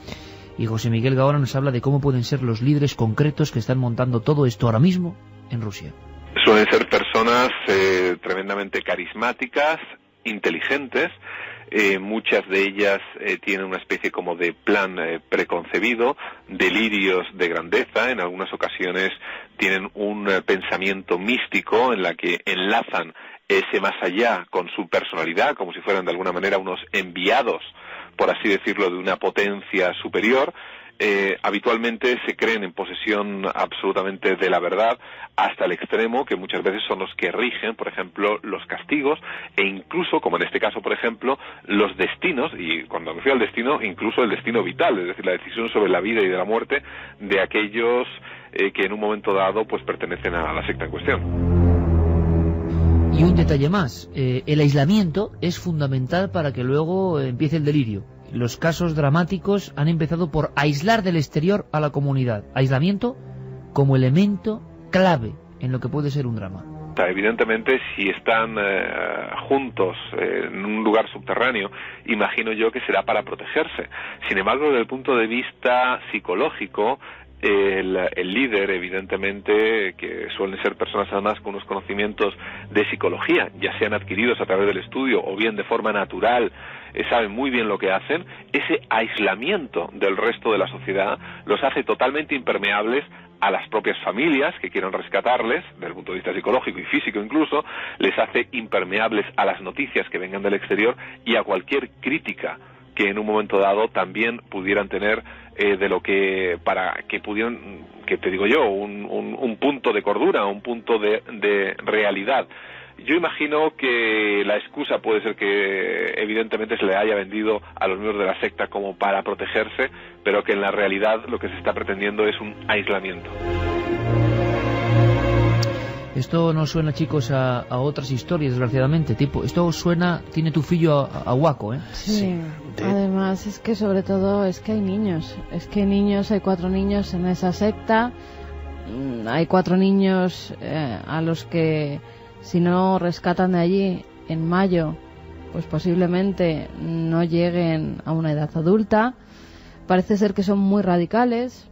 Y José Miguel Gaona nos habla de cómo pueden ser los líderes concretos que están montando todo esto ahora mismo en Rusia. Suelen ser personas tremendamente carismáticas, inteligentes. Muchas de ellas tienen una especie como de plan preconcebido, delirios de grandeza, en algunas ocasiones tienen un pensamiento místico en la que enlazan ese más allá con su personalidad, como si fueran de alguna manera unos enviados, por así decirlo, de una potencia superior. Habitualmente se creen en posesión absolutamente de la verdad hasta el extremo que muchas veces son los que rigen, por ejemplo, los castigos e incluso, como en este caso, por ejemplo, los destinos, y cuando me refiero al destino, incluso el destino vital, es decir, la decisión sobre la vida y de la muerte de aquellos que en un momento dado pues pertenecen a la secta en cuestión. Y un detalle más, el aislamiento es fundamental para que luego empiece el delirio. Los casos dramáticos han empezado por aislar del exterior a la comunidad. Aislamiento como elemento clave en lo que puede ser un drama. Evidentemente, si están juntos en un lugar subterráneo, imagino yo que será para protegerse. Sin embargo, desde el punto de vista psicológico, el líder, evidentemente, que suelen ser personas además con unos conocimientos de psicología, ya sean adquiridos a través del estudio o bien de forma natural, saben muy bien lo que hacen. Ese aislamiento del resto de la sociedad los hace totalmente impermeables a las propias familias que quieran rescatarles, desde el punto de vista psicológico y físico incluso, les hace impermeables a las noticias que vengan del exterior y a cualquier crítica que en un momento dado también pudieran tener de lo que, para que pudieran, que te digo yo, un punto de cordura, un punto de realidad. Yo imagino que la excusa puede ser que evidentemente se le haya vendido a los miembros de la secta como para protegerse, pero que en la realidad lo que se está pretendiendo es un aislamiento. Esto no suena, chicos, a otras historias, desgraciadamente, tipo, esto suena, tiene tufillo a Waco, ¿eh? Sí. Además es que sobre todo es que hay niños, hay 4 niños en esa secta, hay 4 niños a los que si no rescatan de allí en mayo pues posiblemente no lleguen a una edad adulta. Parece ser que son muy radicales,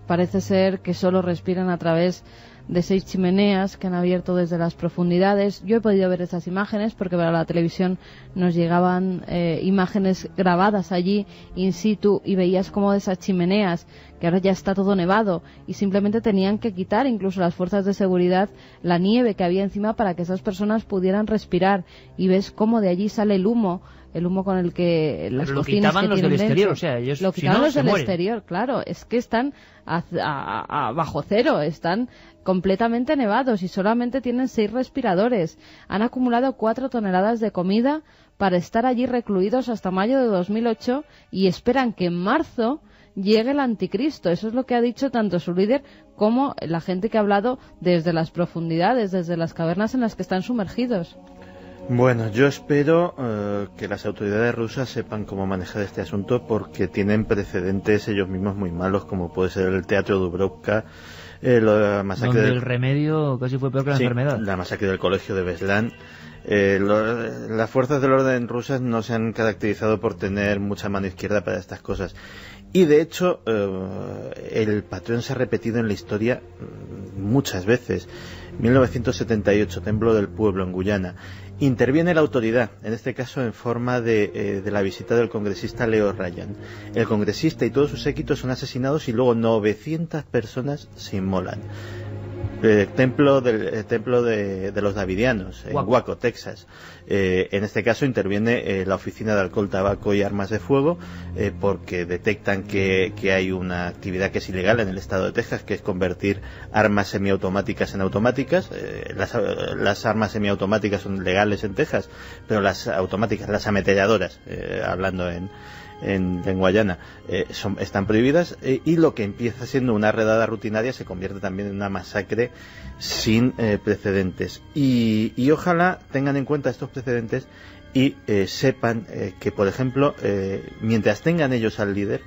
parece ser que solo respiran a través de 6 chimeneas que han abierto desde las profundidades. Yo he podido ver esas imágenes porque para la televisión nos llegaban imágenes grabadas allí in situ y veías como de esas chimeneas, que ahora ya está todo nevado y simplemente tenían que quitar incluso las fuerzas de seguridad la nieve que había encima para que esas personas pudieran respirar, y ves cómo de allí sale el humo con el que las pero cocinas lo quitaban que los del tienen exterior, dentro. o sea, ellos lo si quitaban no, los se del mueren. exterior, claro, es que están bajo cero, están completamente nevados y solamente tienen 6 respiradores. Han acumulado 4 toneladas de comida para estar allí recluidos hasta mayo de 2008 y esperan que en marzo llegue el anticristo. Eso es lo que ha dicho tanto su líder como la gente que ha hablado desde las profundidades, desde las cavernas en las que están sumergidos. Bueno, yo espero que las autoridades rusas sepan cómo manejar este asunto, porque tienen precedentes ellos mismos muy malos, como puede ser el Teatro Dubrovka, la masacre donde el remedio casi fue peor que la enfermedad. La masacre del colegio de Beslan. Las fuerzas del orden rusas no se han caracterizado por tener mucha mano izquierda para estas cosas. Y de hecho, el patrón se ha repetido en la historia muchas veces. 1978, Templo del Pueblo, en Guyana. Interviene la autoridad, en este caso en forma de la visita del congresista Leo Ryan. El congresista y todos sus séquitos son asesinados y luego 900 personas se inmolan. Templo de los Davidianos, en Waco, Texas. En este caso interviene la Oficina de Alcohol, Tabaco y Armas de Fuego, porque detectan que hay una actividad que es ilegal en el estado de Texas, que es convertir armas semiautomáticas en automáticas. Las armas semiautomáticas son legales en Texas, pero las automáticas, las ametralladoras, hablando en Guayana, están prohibidas, y lo que empieza siendo una redada rutinaria se convierte también en una masacre sin precedentes. Y ojalá tengan en cuenta estos precedentes y sepan que, por ejemplo, mientras tengan ellos al líder,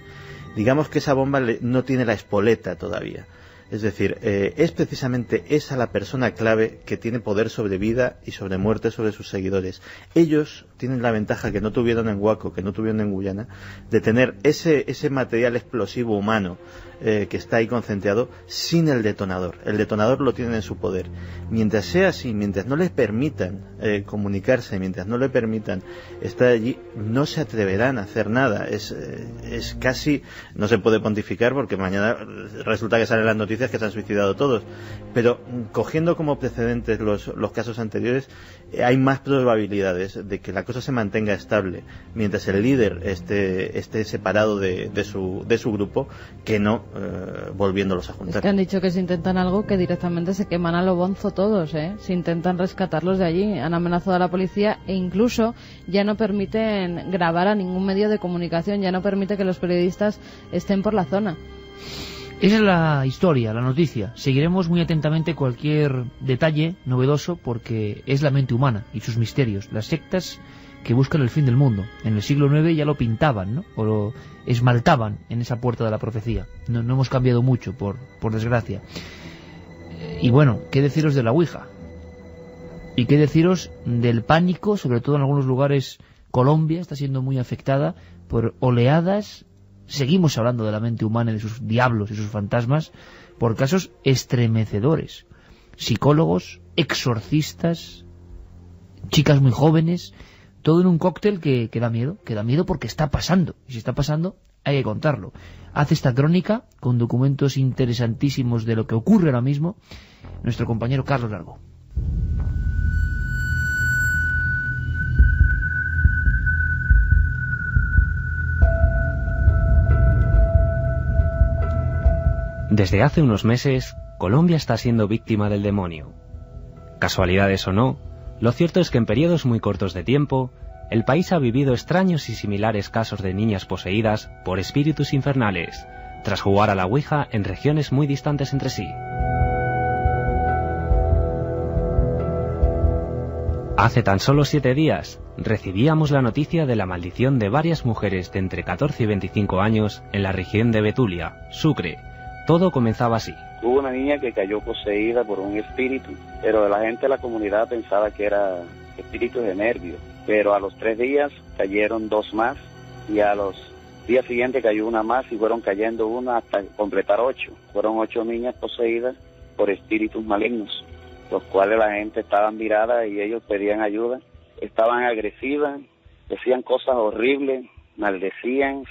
digamos que esa bomba no tiene la espoleta todavía. Es decir, es precisamente esa la persona clave que tiene poder sobre vida y sobre muerte sobre sus seguidores. Ellos tienen la ventaja que no tuvieron en Waco, que no tuvieron en Guyana, de tener ese material explosivo humano que está ahí concentrado sin el detonador. El detonador lo tienen en su poder. Mientras sea así, mientras no les permitan comunicarse, mientras no les permitan estar allí, no se atreverán a hacer nada. Es casi, no se puede pontificar porque mañana resulta que salen las noticias que se han suicidado todos, pero cogiendo como precedentes los casos anteriores, hay más probabilidades de que la cosa se mantenga estable mientras el líder esté separado de su grupo, que no volviéndolos a juntar. Es que han dicho que si intentan algo, que directamente se queman a lo bonzo todos, si intentan rescatarlos de allí. Han amenazado a la policía e incluso ya no permiten grabar a ningún medio de comunicación, ya no permite que los periodistas estén por la zona. Esa es la historia, la noticia. Seguiremos muy atentamente cualquier detalle novedoso, porque es la mente humana y sus misterios. Las sectas que buscan el fin del mundo. En el siglo IX ya lo pintaban, ¿no? O lo esmaltaban en esa puerta de la profecía. No hemos cambiado mucho, por desgracia. Y bueno, ¿qué deciros de la Ouija? ¿Y qué deciros del pánico? Sobre todo en algunos lugares. Colombia está siendo muy afectada por oleadas. Seguimos hablando de la mente humana y de sus diablos y sus fantasmas, por casos estremecedores. Psicólogos, exorcistas, chicas muy jóvenes, todo en un cóctel que da miedo porque está pasando. Y si está pasando, hay que contarlo. Hace esta crónica con documentos interesantísimos de lo que ocurre ahora mismo nuestro compañero Carlos Largo. Desde hace unos meses, Colombia está siendo víctima del demonio. Casualidades o no, lo cierto es que en periodos muy cortos de tiempo, el país ha vivido extraños y similares casos de niñas poseídas por espíritus infernales, tras jugar a la Ouija en regiones muy distantes entre sí. Hace tan solo 7 días, recibíamos la noticia de la maldición de varias mujeres de entre 14 y 25 años en la región de Betulia, Sucre. Todo comenzaba así. Hubo una niña que cayó poseída por un espíritu, pero la gente de la comunidad pensaba que era espíritus de nervios. pero a los 3 días cayeron 2 más y a los días siguientes cayó una más y fueron cayendo una hasta completar 8. Fueron 8 niñas poseídas por espíritus malignos, los cuales la gente estaba mirada y ellos pedían ayuda, estaban agresivas, decían cosas horribles, maldecían,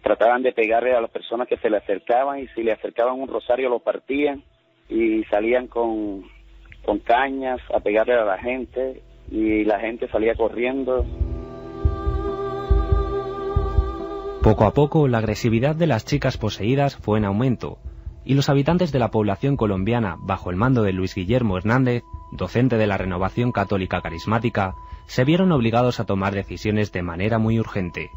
trataban de pegarle a las personas que se le acercaban y si le acercaban un rosario lo partían y salían con cañas a pegarle a la gente y la gente salía corriendo. Poco a poco la agresividad de las chicas poseídas fue en aumento y los habitantes de la población colombiana, bajo el mando de Luis Guillermo Hernández, docente de la Renovación Católica Carismática, se vieron obligados a tomar decisiones de manera muy urgente.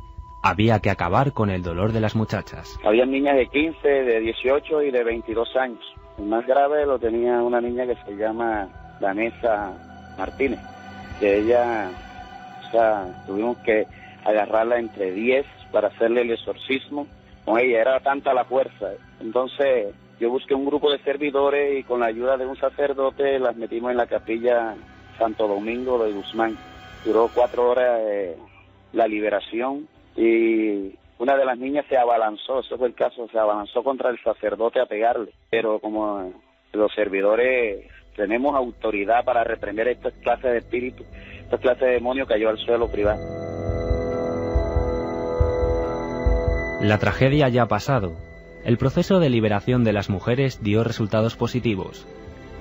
Había que acabar con el dolor de las muchachas. Había niñas de 15, de 18 y de 22 años. El más grave lo tenía una niña que se llama Vanessa Martínez, que ella, tuvimos que agarrarla entre 10 para hacerle el exorcismo. Con ella era tanta la fuerza. Entonces yo busqué un grupo de servidores y con la ayuda de un sacerdote las metimos en la capilla Santo Domingo de Guzmán. Duró 4 horas la liberación y una de las niñas se abalanzó, ese fue el caso, se abalanzó contra el sacerdote a pegarle. Pero como los servidores tenemos autoridad para reprender estas clases de espíritus, estas clases de demonios, cayó al suelo privado. La tragedia ya ha pasado. El proceso de liberación de las mujeres dio resultados positivos,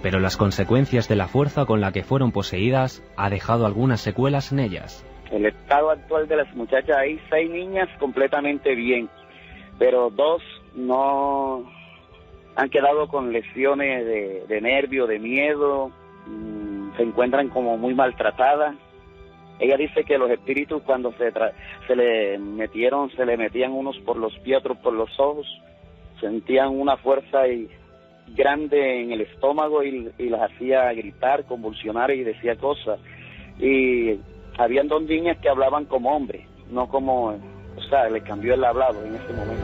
pero las consecuencias de la fuerza con la que fueron poseídas ha dejado algunas secuelas en ellas. El estado actual de las muchachas, hay 6 niñas completamente bien, pero 2 no han quedado con lesiones de nervio, de miedo, se encuentran como muy maltratadas. Ella dice que los espíritus cuando se le metían unos por los pies, otros por los ojos, sentían una fuerza grande en el estómago y las hacía gritar, convulsionar y decía cosas. Y habían 2 niñas que hablaban como hombres, no como, le cambió el hablado en ese momento.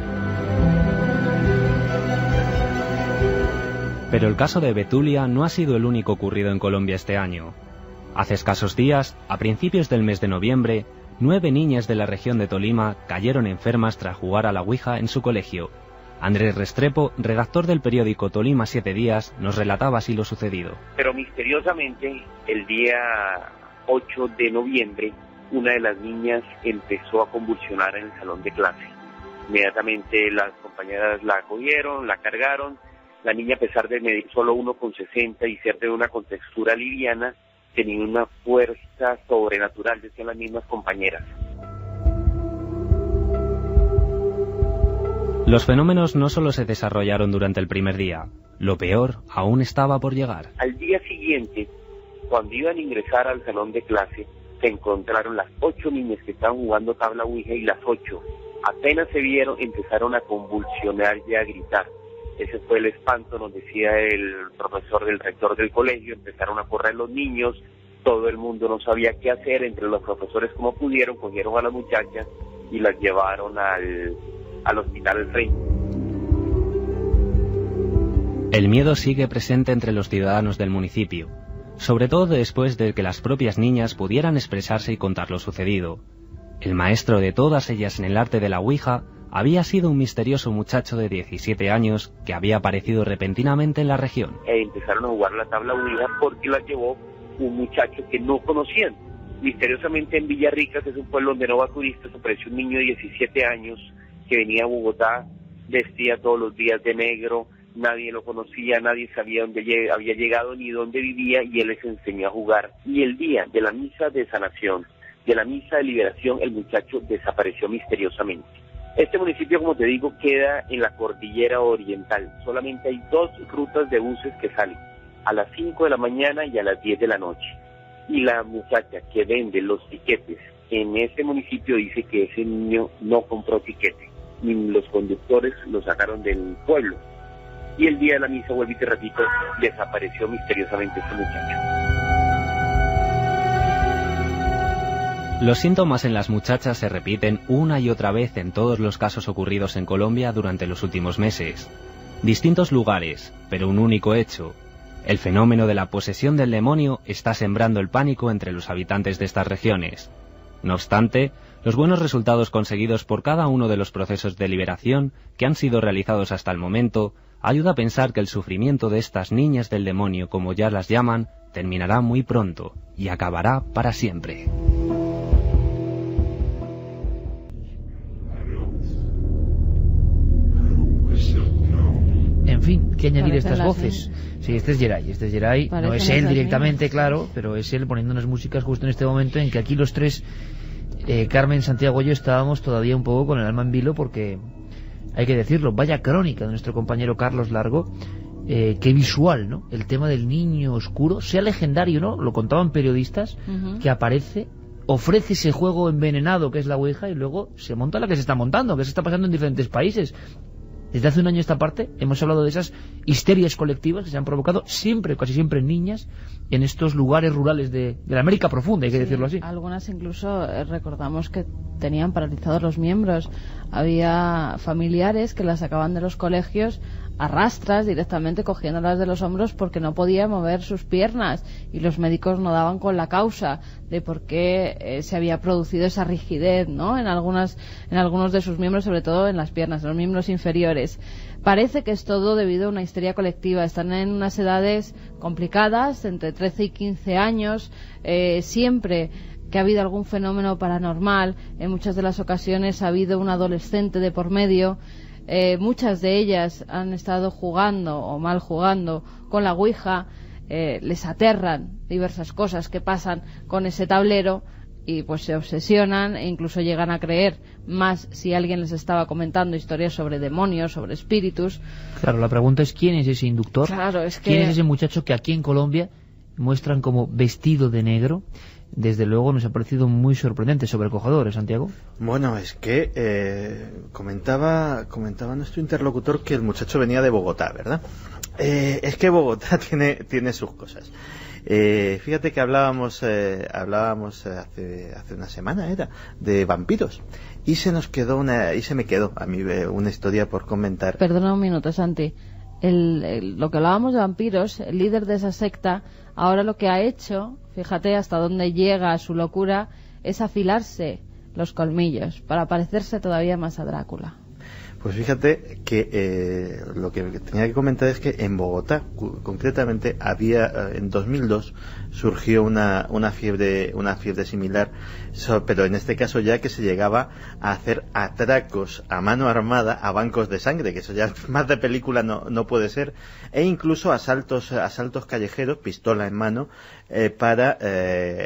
Pero el caso de Betulia no ha sido el único ocurrido en Colombia este año. Hace escasos días, a principios del mes de noviembre, 9 niñas de la región de Tolima cayeron enfermas tras jugar a la Ouija en su colegio. Andrés Restrepo, redactor del periódico Tolima 7 Días, nos relataba así lo sucedido. Pero misteriosamente, el día 8 de noviembre, una de las niñas empezó a convulsionar en el salón de clase. Inmediatamente las compañeras la acogieron, la cargaron. La niña, a pesar de medir solo 1,60 y ser de una contextura liviana, tenía una fuerza sobrenatural, decían las mismas compañeras. Los fenómenos no solo se desarrollaron durante el primer día, lo peor aún estaba por llegar. Al día siguiente, cuando iban a ingresar al salón de clase, se encontraron las 8 niñas que estaban jugando tabla Ouija y las 8, apenas se vieron, empezaron a convulsionar y a gritar. Ese fue el espanto, nos decía el profesor del rector del colegio, empezaron a correr los niños, todo el mundo no sabía qué hacer, entre los profesores como pudieron, cogieron a las muchachas y las llevaron al hospital del Frente. El miedo sigue presente entre los ciudadanos del municipio, sobre todo después de que las propias niñas pudieran expresarse y contar lo sucedido. El maestro de todas ellas en el arte de la Ouija había sido un misterioso muchacho de 17 años que había aparecido repentinamente en la región. Empezaron a jugar la tabla Ouija porque la llevó un muchacho que no conocían. Misteriosamente en Villarrica, que es un pueblo donde no va turistas, apareció un niño de 17 años que venía a Bogotá, vestía todos los días de negro, nadie lo conocía, nadie sabía dónde había llegado ni dónde vivía, y él les enseñó a jugar. Y el día de la misa de sanación, de la misa de liberación, el muchacho desapareció misteriosamente. Este municipio, como te digo, queda en la cordillera oriental. Solamente hay 2 rutas de buses que salen, a las 5 de la mañana y a las 10 de la noche. Y la muchacha que vende los tiquetes en ese municipio dice que ese niño no compró tiquete, ni los conductores lo sacaron del pueblo. Y el día de la misa, vuelvo y te repito, desapareció misteriosamente este muchacho. Los síntomas en las muchachas se repiten una y otra vez en todos los casos ocurridos en Colombia durante los últimos meses. Distintos lugares, pero un único hecho. El fenómeno de la posesión del demonio está sembrando el pánico entre los habitantes de estas regiones. No obstante, los buenos resultados conseguidos por cada uno de los procesos de liberación que han sido realizados hasta el momento ayuda a pensar que el sufrimiento de estas niñas del demonio, como ya las llaman, terminará muy pronto y acabará para siempre. En fin, ¿qué añadir a Parecen estas las voces? Sí, este es Geray, no es él directamente, claro, pero es él poniendo unas músicas justo en este momento en que aquí los tres, Carmen, Santiago y yo, estábamos todavía un poco con el alma en vilo, porque hay que decirlo, vaya crónica de nuestro compañero Carlos Largo, qué visual, ¿no? El tema del niño oscuro, sea legendario, ¿no? Lo contaban periodistas, que aparece, ofrece ese juego envenenado que es la Ouija y luego se monta la que se está montando, que se está pasando en diferentes países. Desde hace un año a esta parte hemos hablado de esas histerias colectivas que se han provocado siempre, casi siempre en niñas, en estos lugares rurales de la América profunda, hay que decirlo así. Algunas incluso recordamos que tenían paralizados los miembros. Había familiares que las sacaban de los colegios a rastras, directamente cogiéndolas de los hombros porque no podía mover sus piernas, y los médicos no daban con la causa de por qué se había producido esa rigidez, ¿no? en algunos de sus miembros, sobre todo en las piernas, en los miembros inferiores. Parece que es todo debido a una histeria colectiva. Están en unas edades complicadas, entre 13 y 15 años, siempre que ha habido algún fenómeno paranormal, en muchas de las ocasiones ha habido un adolescente de por medio. Muchas de ellas han estado jugando o mal jugando con la Ouija, les aterran diversas cosas que pasan con ese tablero y pues se obsesionan e incluso llegan a creer más si alguien les estaba comentando historias sobre demonios, sobre espíritus. Claro, la pregunta es ¿quién es ese inductor? Claro, es que... ¿Quién es ese muchacho que aquí en Colombia muestran como vestido de negro? Desde luego nos ha parecido muy sorprendente, sobrecogedor, Santiago. Bueno, es que comentaba nuestro interlocutor que el muchacho venía de Bogotá, ¿verdad? Es que Bogotá tiene sus cosas. Fíjate que hablábamos hace una semana de vampiros, y se me quedó a mí una historia por comentar. Perdona un minuto, Santi. Lo que hablábamos de vampiros, el líder de esa secta, ahora lo que ha hecho, fíjate hasta dónde llega su locura, es afilarse los colmillos para parecerse todavía más a Drácula. Pues fíjate que lo que tenía que comentar es que en Bogotá, concretamente, en 2002 surgió una fiebre similar, pero en este caso ya que se llegaba a hacer atracos a mano armada a bancos de sangre, que eso ya más de película no puede ser, e incluso asaltos callejeros, pistola en mano, para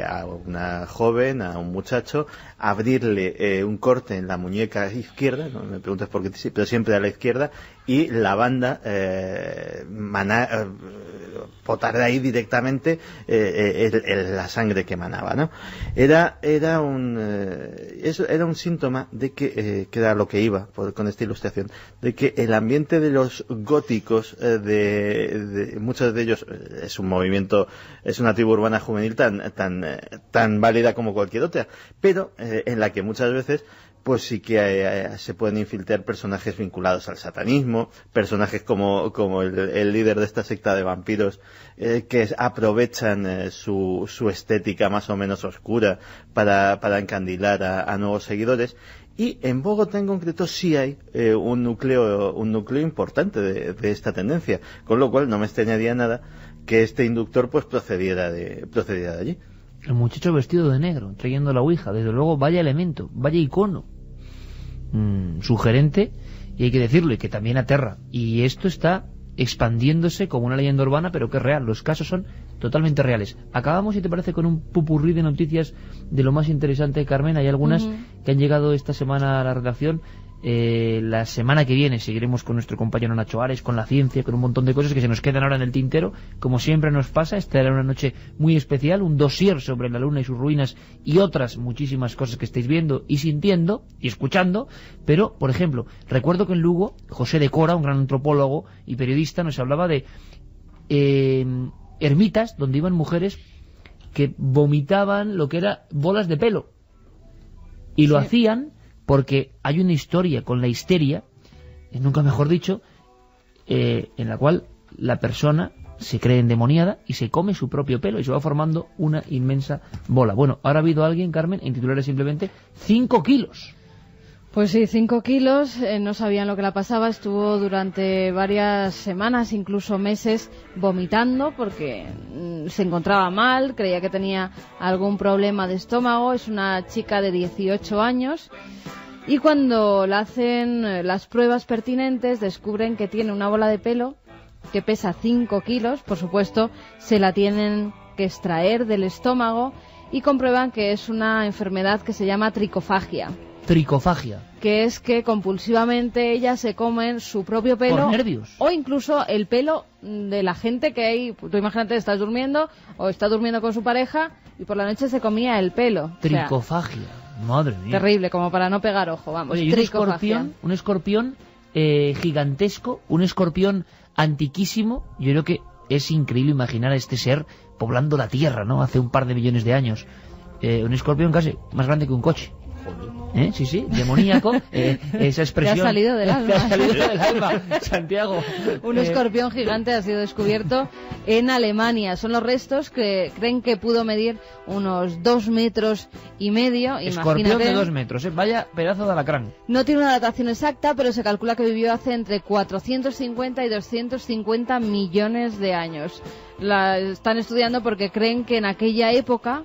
a una joven, a un muchacho, abrirle un corte en la muñeca izquierda, no me preguntes por qué, pero siempre a la izquierda, y la banda botar de ahí directamente la sangre que emanaba, ¿no? Era un síntoma de que era lo que iba con esta ilustración, de que el ambiente de los góticos, de muchos de ellos, es un movimiento, es una tribu urbana juvenil tan válida como cualquier otra, pero en la que muchas veces pues sí que se pueden infiltrar personajes vinculados al satanismo, personajes como el líder de esta secta de vampiros, que aprovechan su estética más o menos oscura para encandilar a nuevos seguidores. Y en Bogotá en concreto sí hay un núcleo importante de esta tendencia, con lo cual no me extrañaría nada que este inductor pues procediera de allí. El muchacho vestido de negro, trayendo la Ouija, desde luego vaya elemento, vaya icono sugerente, y hay que decirlo, y que también aterra. Y esto está expandiéndose como una leyenda urbana, pero que es real, los casos son totalmente reales. Acabamos, si te parece, con un pupurrí de noticias de lo más interesante, Carmen. Hay algunas que han llegado esta semana a la redacción. La semana que viene seguiremos con nuestro compañero Nacho Ares, con la ciencia, con un montón de cosas que se nos quedan ahora en el tintero, como siempre nos pasa. Esta era una noche muy especial, un dossier sobre la luna y sus ruinas y otras muchísimas cosas que estáis viendo y sintiendo y escuchando. Pero, por ejemplo, recuerdo que en Lugo, José de Cora, un gran antropólogo y periodista, nos hablaba de ermitas donde iban mujeres que vomitaban lo que era bolas de pelo, y lo hacían porque hay una historia con la histeria, nunca mejor dicho, en la cual la persona se cree endemoniada y se come su propio pelo y se va formando una inmensa bola. Bueno, ahora ha habido alguien, Carmen, en titulares simplemente 5 kilos. Pues sí, 5 kilos, no sabían lo que la pasaba, estuvo durante varias semanas, incluso meses, vomitando porque se encontraba mal, creía que tenía algún problema de estómago. Es una chica de 18 años y cuando le hacen las pruebas pertinentes descubren que tiene una bola de pelo que pesa 5 kilos, por supuesto se la tienen que extraer del estómago y comprueban que es una enfermedad que se llama tricofagia. Tricofagia. Que es que compulsivamente ellas se comen su propio pelo. Por nervios. O incluso el pelo de la gente que hay. Tú imagínate, estás durmiendo o está durmiendo con su pareja y por la noche se comía el pelo. Tricofagia. O sea, madre mía. Terrible, como para no pegar ojo, vamos. Oye, y un escorpión gigantesco, un escorpión antiquísimo. Yo creo que es increíble imaginar a este ser poblando la Tierra, ¿no? Hace un par de millones de años. Un escorpión casi más grande que un coche. Sí, sí, demoníaco, esa expresión. Te ha salido del alma. Te ha salido del alma, Santiago. Un escorpión gigante ha sido descubierto en Alemania. Son los restos que creen que pudo medir unos 2,5 metros. Escorpión de 2 metros, vaya pedazo de alacrán. No tiene una datación exacta, pero se calcula que vivió hace entre 450 y 250 millones de años. La están estudiando porque creen que en aquella época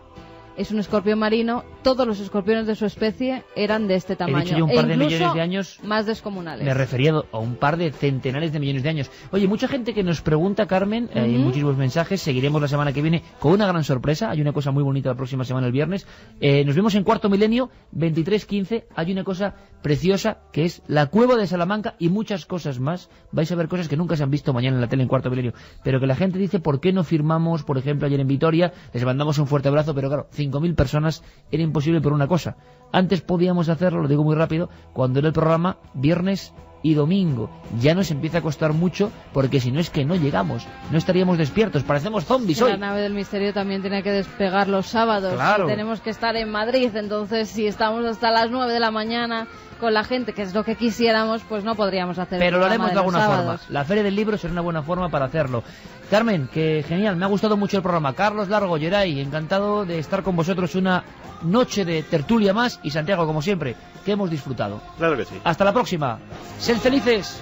es un escorpión marino, todos los escorpiones de su especie eran de este tamaño. He dicho yo un par de millones de años, más descomunales. Me he referido a un par de centenares de millones de años. Oye, mucha gente que nos pregunta, Carmen, hay muchísimos mensajes, seguiremos la semana que viene con una gran sorpresa, hay una cosa muy bonita la próxima semana, el viernes. Nos vemos en Cuarto Milenio, 23:15, hay una cosa preciosa que es la Cueva de Salamanca y muchas cosas más. Vais a ver cosas que nunca se han visto mañana en la tele en Cuarto Milenio, pero que la gente dice, ¿por qué no firmamos, por ejemplo, ayer en Vitoria? Les mandamos un fuerte abrazo, pero claro, 5.000 personas era imposible por una cosa. Antes podíamos hacerlo, lo digo muy rápido, cuando era el programa viernes y domingo. Ya nos empieza a costar mucho porque si no es que no llegamos, no estaríamos despiertos, parecemos zombies hoy. La nave del misterio también tiene que despegar los sábados. Claro. Y tenemos que estar en Madrid, entonces si estamos hasta las 9 de la mañana con la gente, que es lo que quisiéramos, pues no podríamos hacer. Pero lo haremos de alguna forma. La Feria del Libro será una buena forma para hacerlo. Carmen, que genial, me ha gustado mucho el programa. Carlos Largo, Geray, encantado de estar con vosotros una noche de tertulia más. Y Santiago, como siempre, que hemos disfrutado. Claro que sí. Hasta la próxima. Sed felices.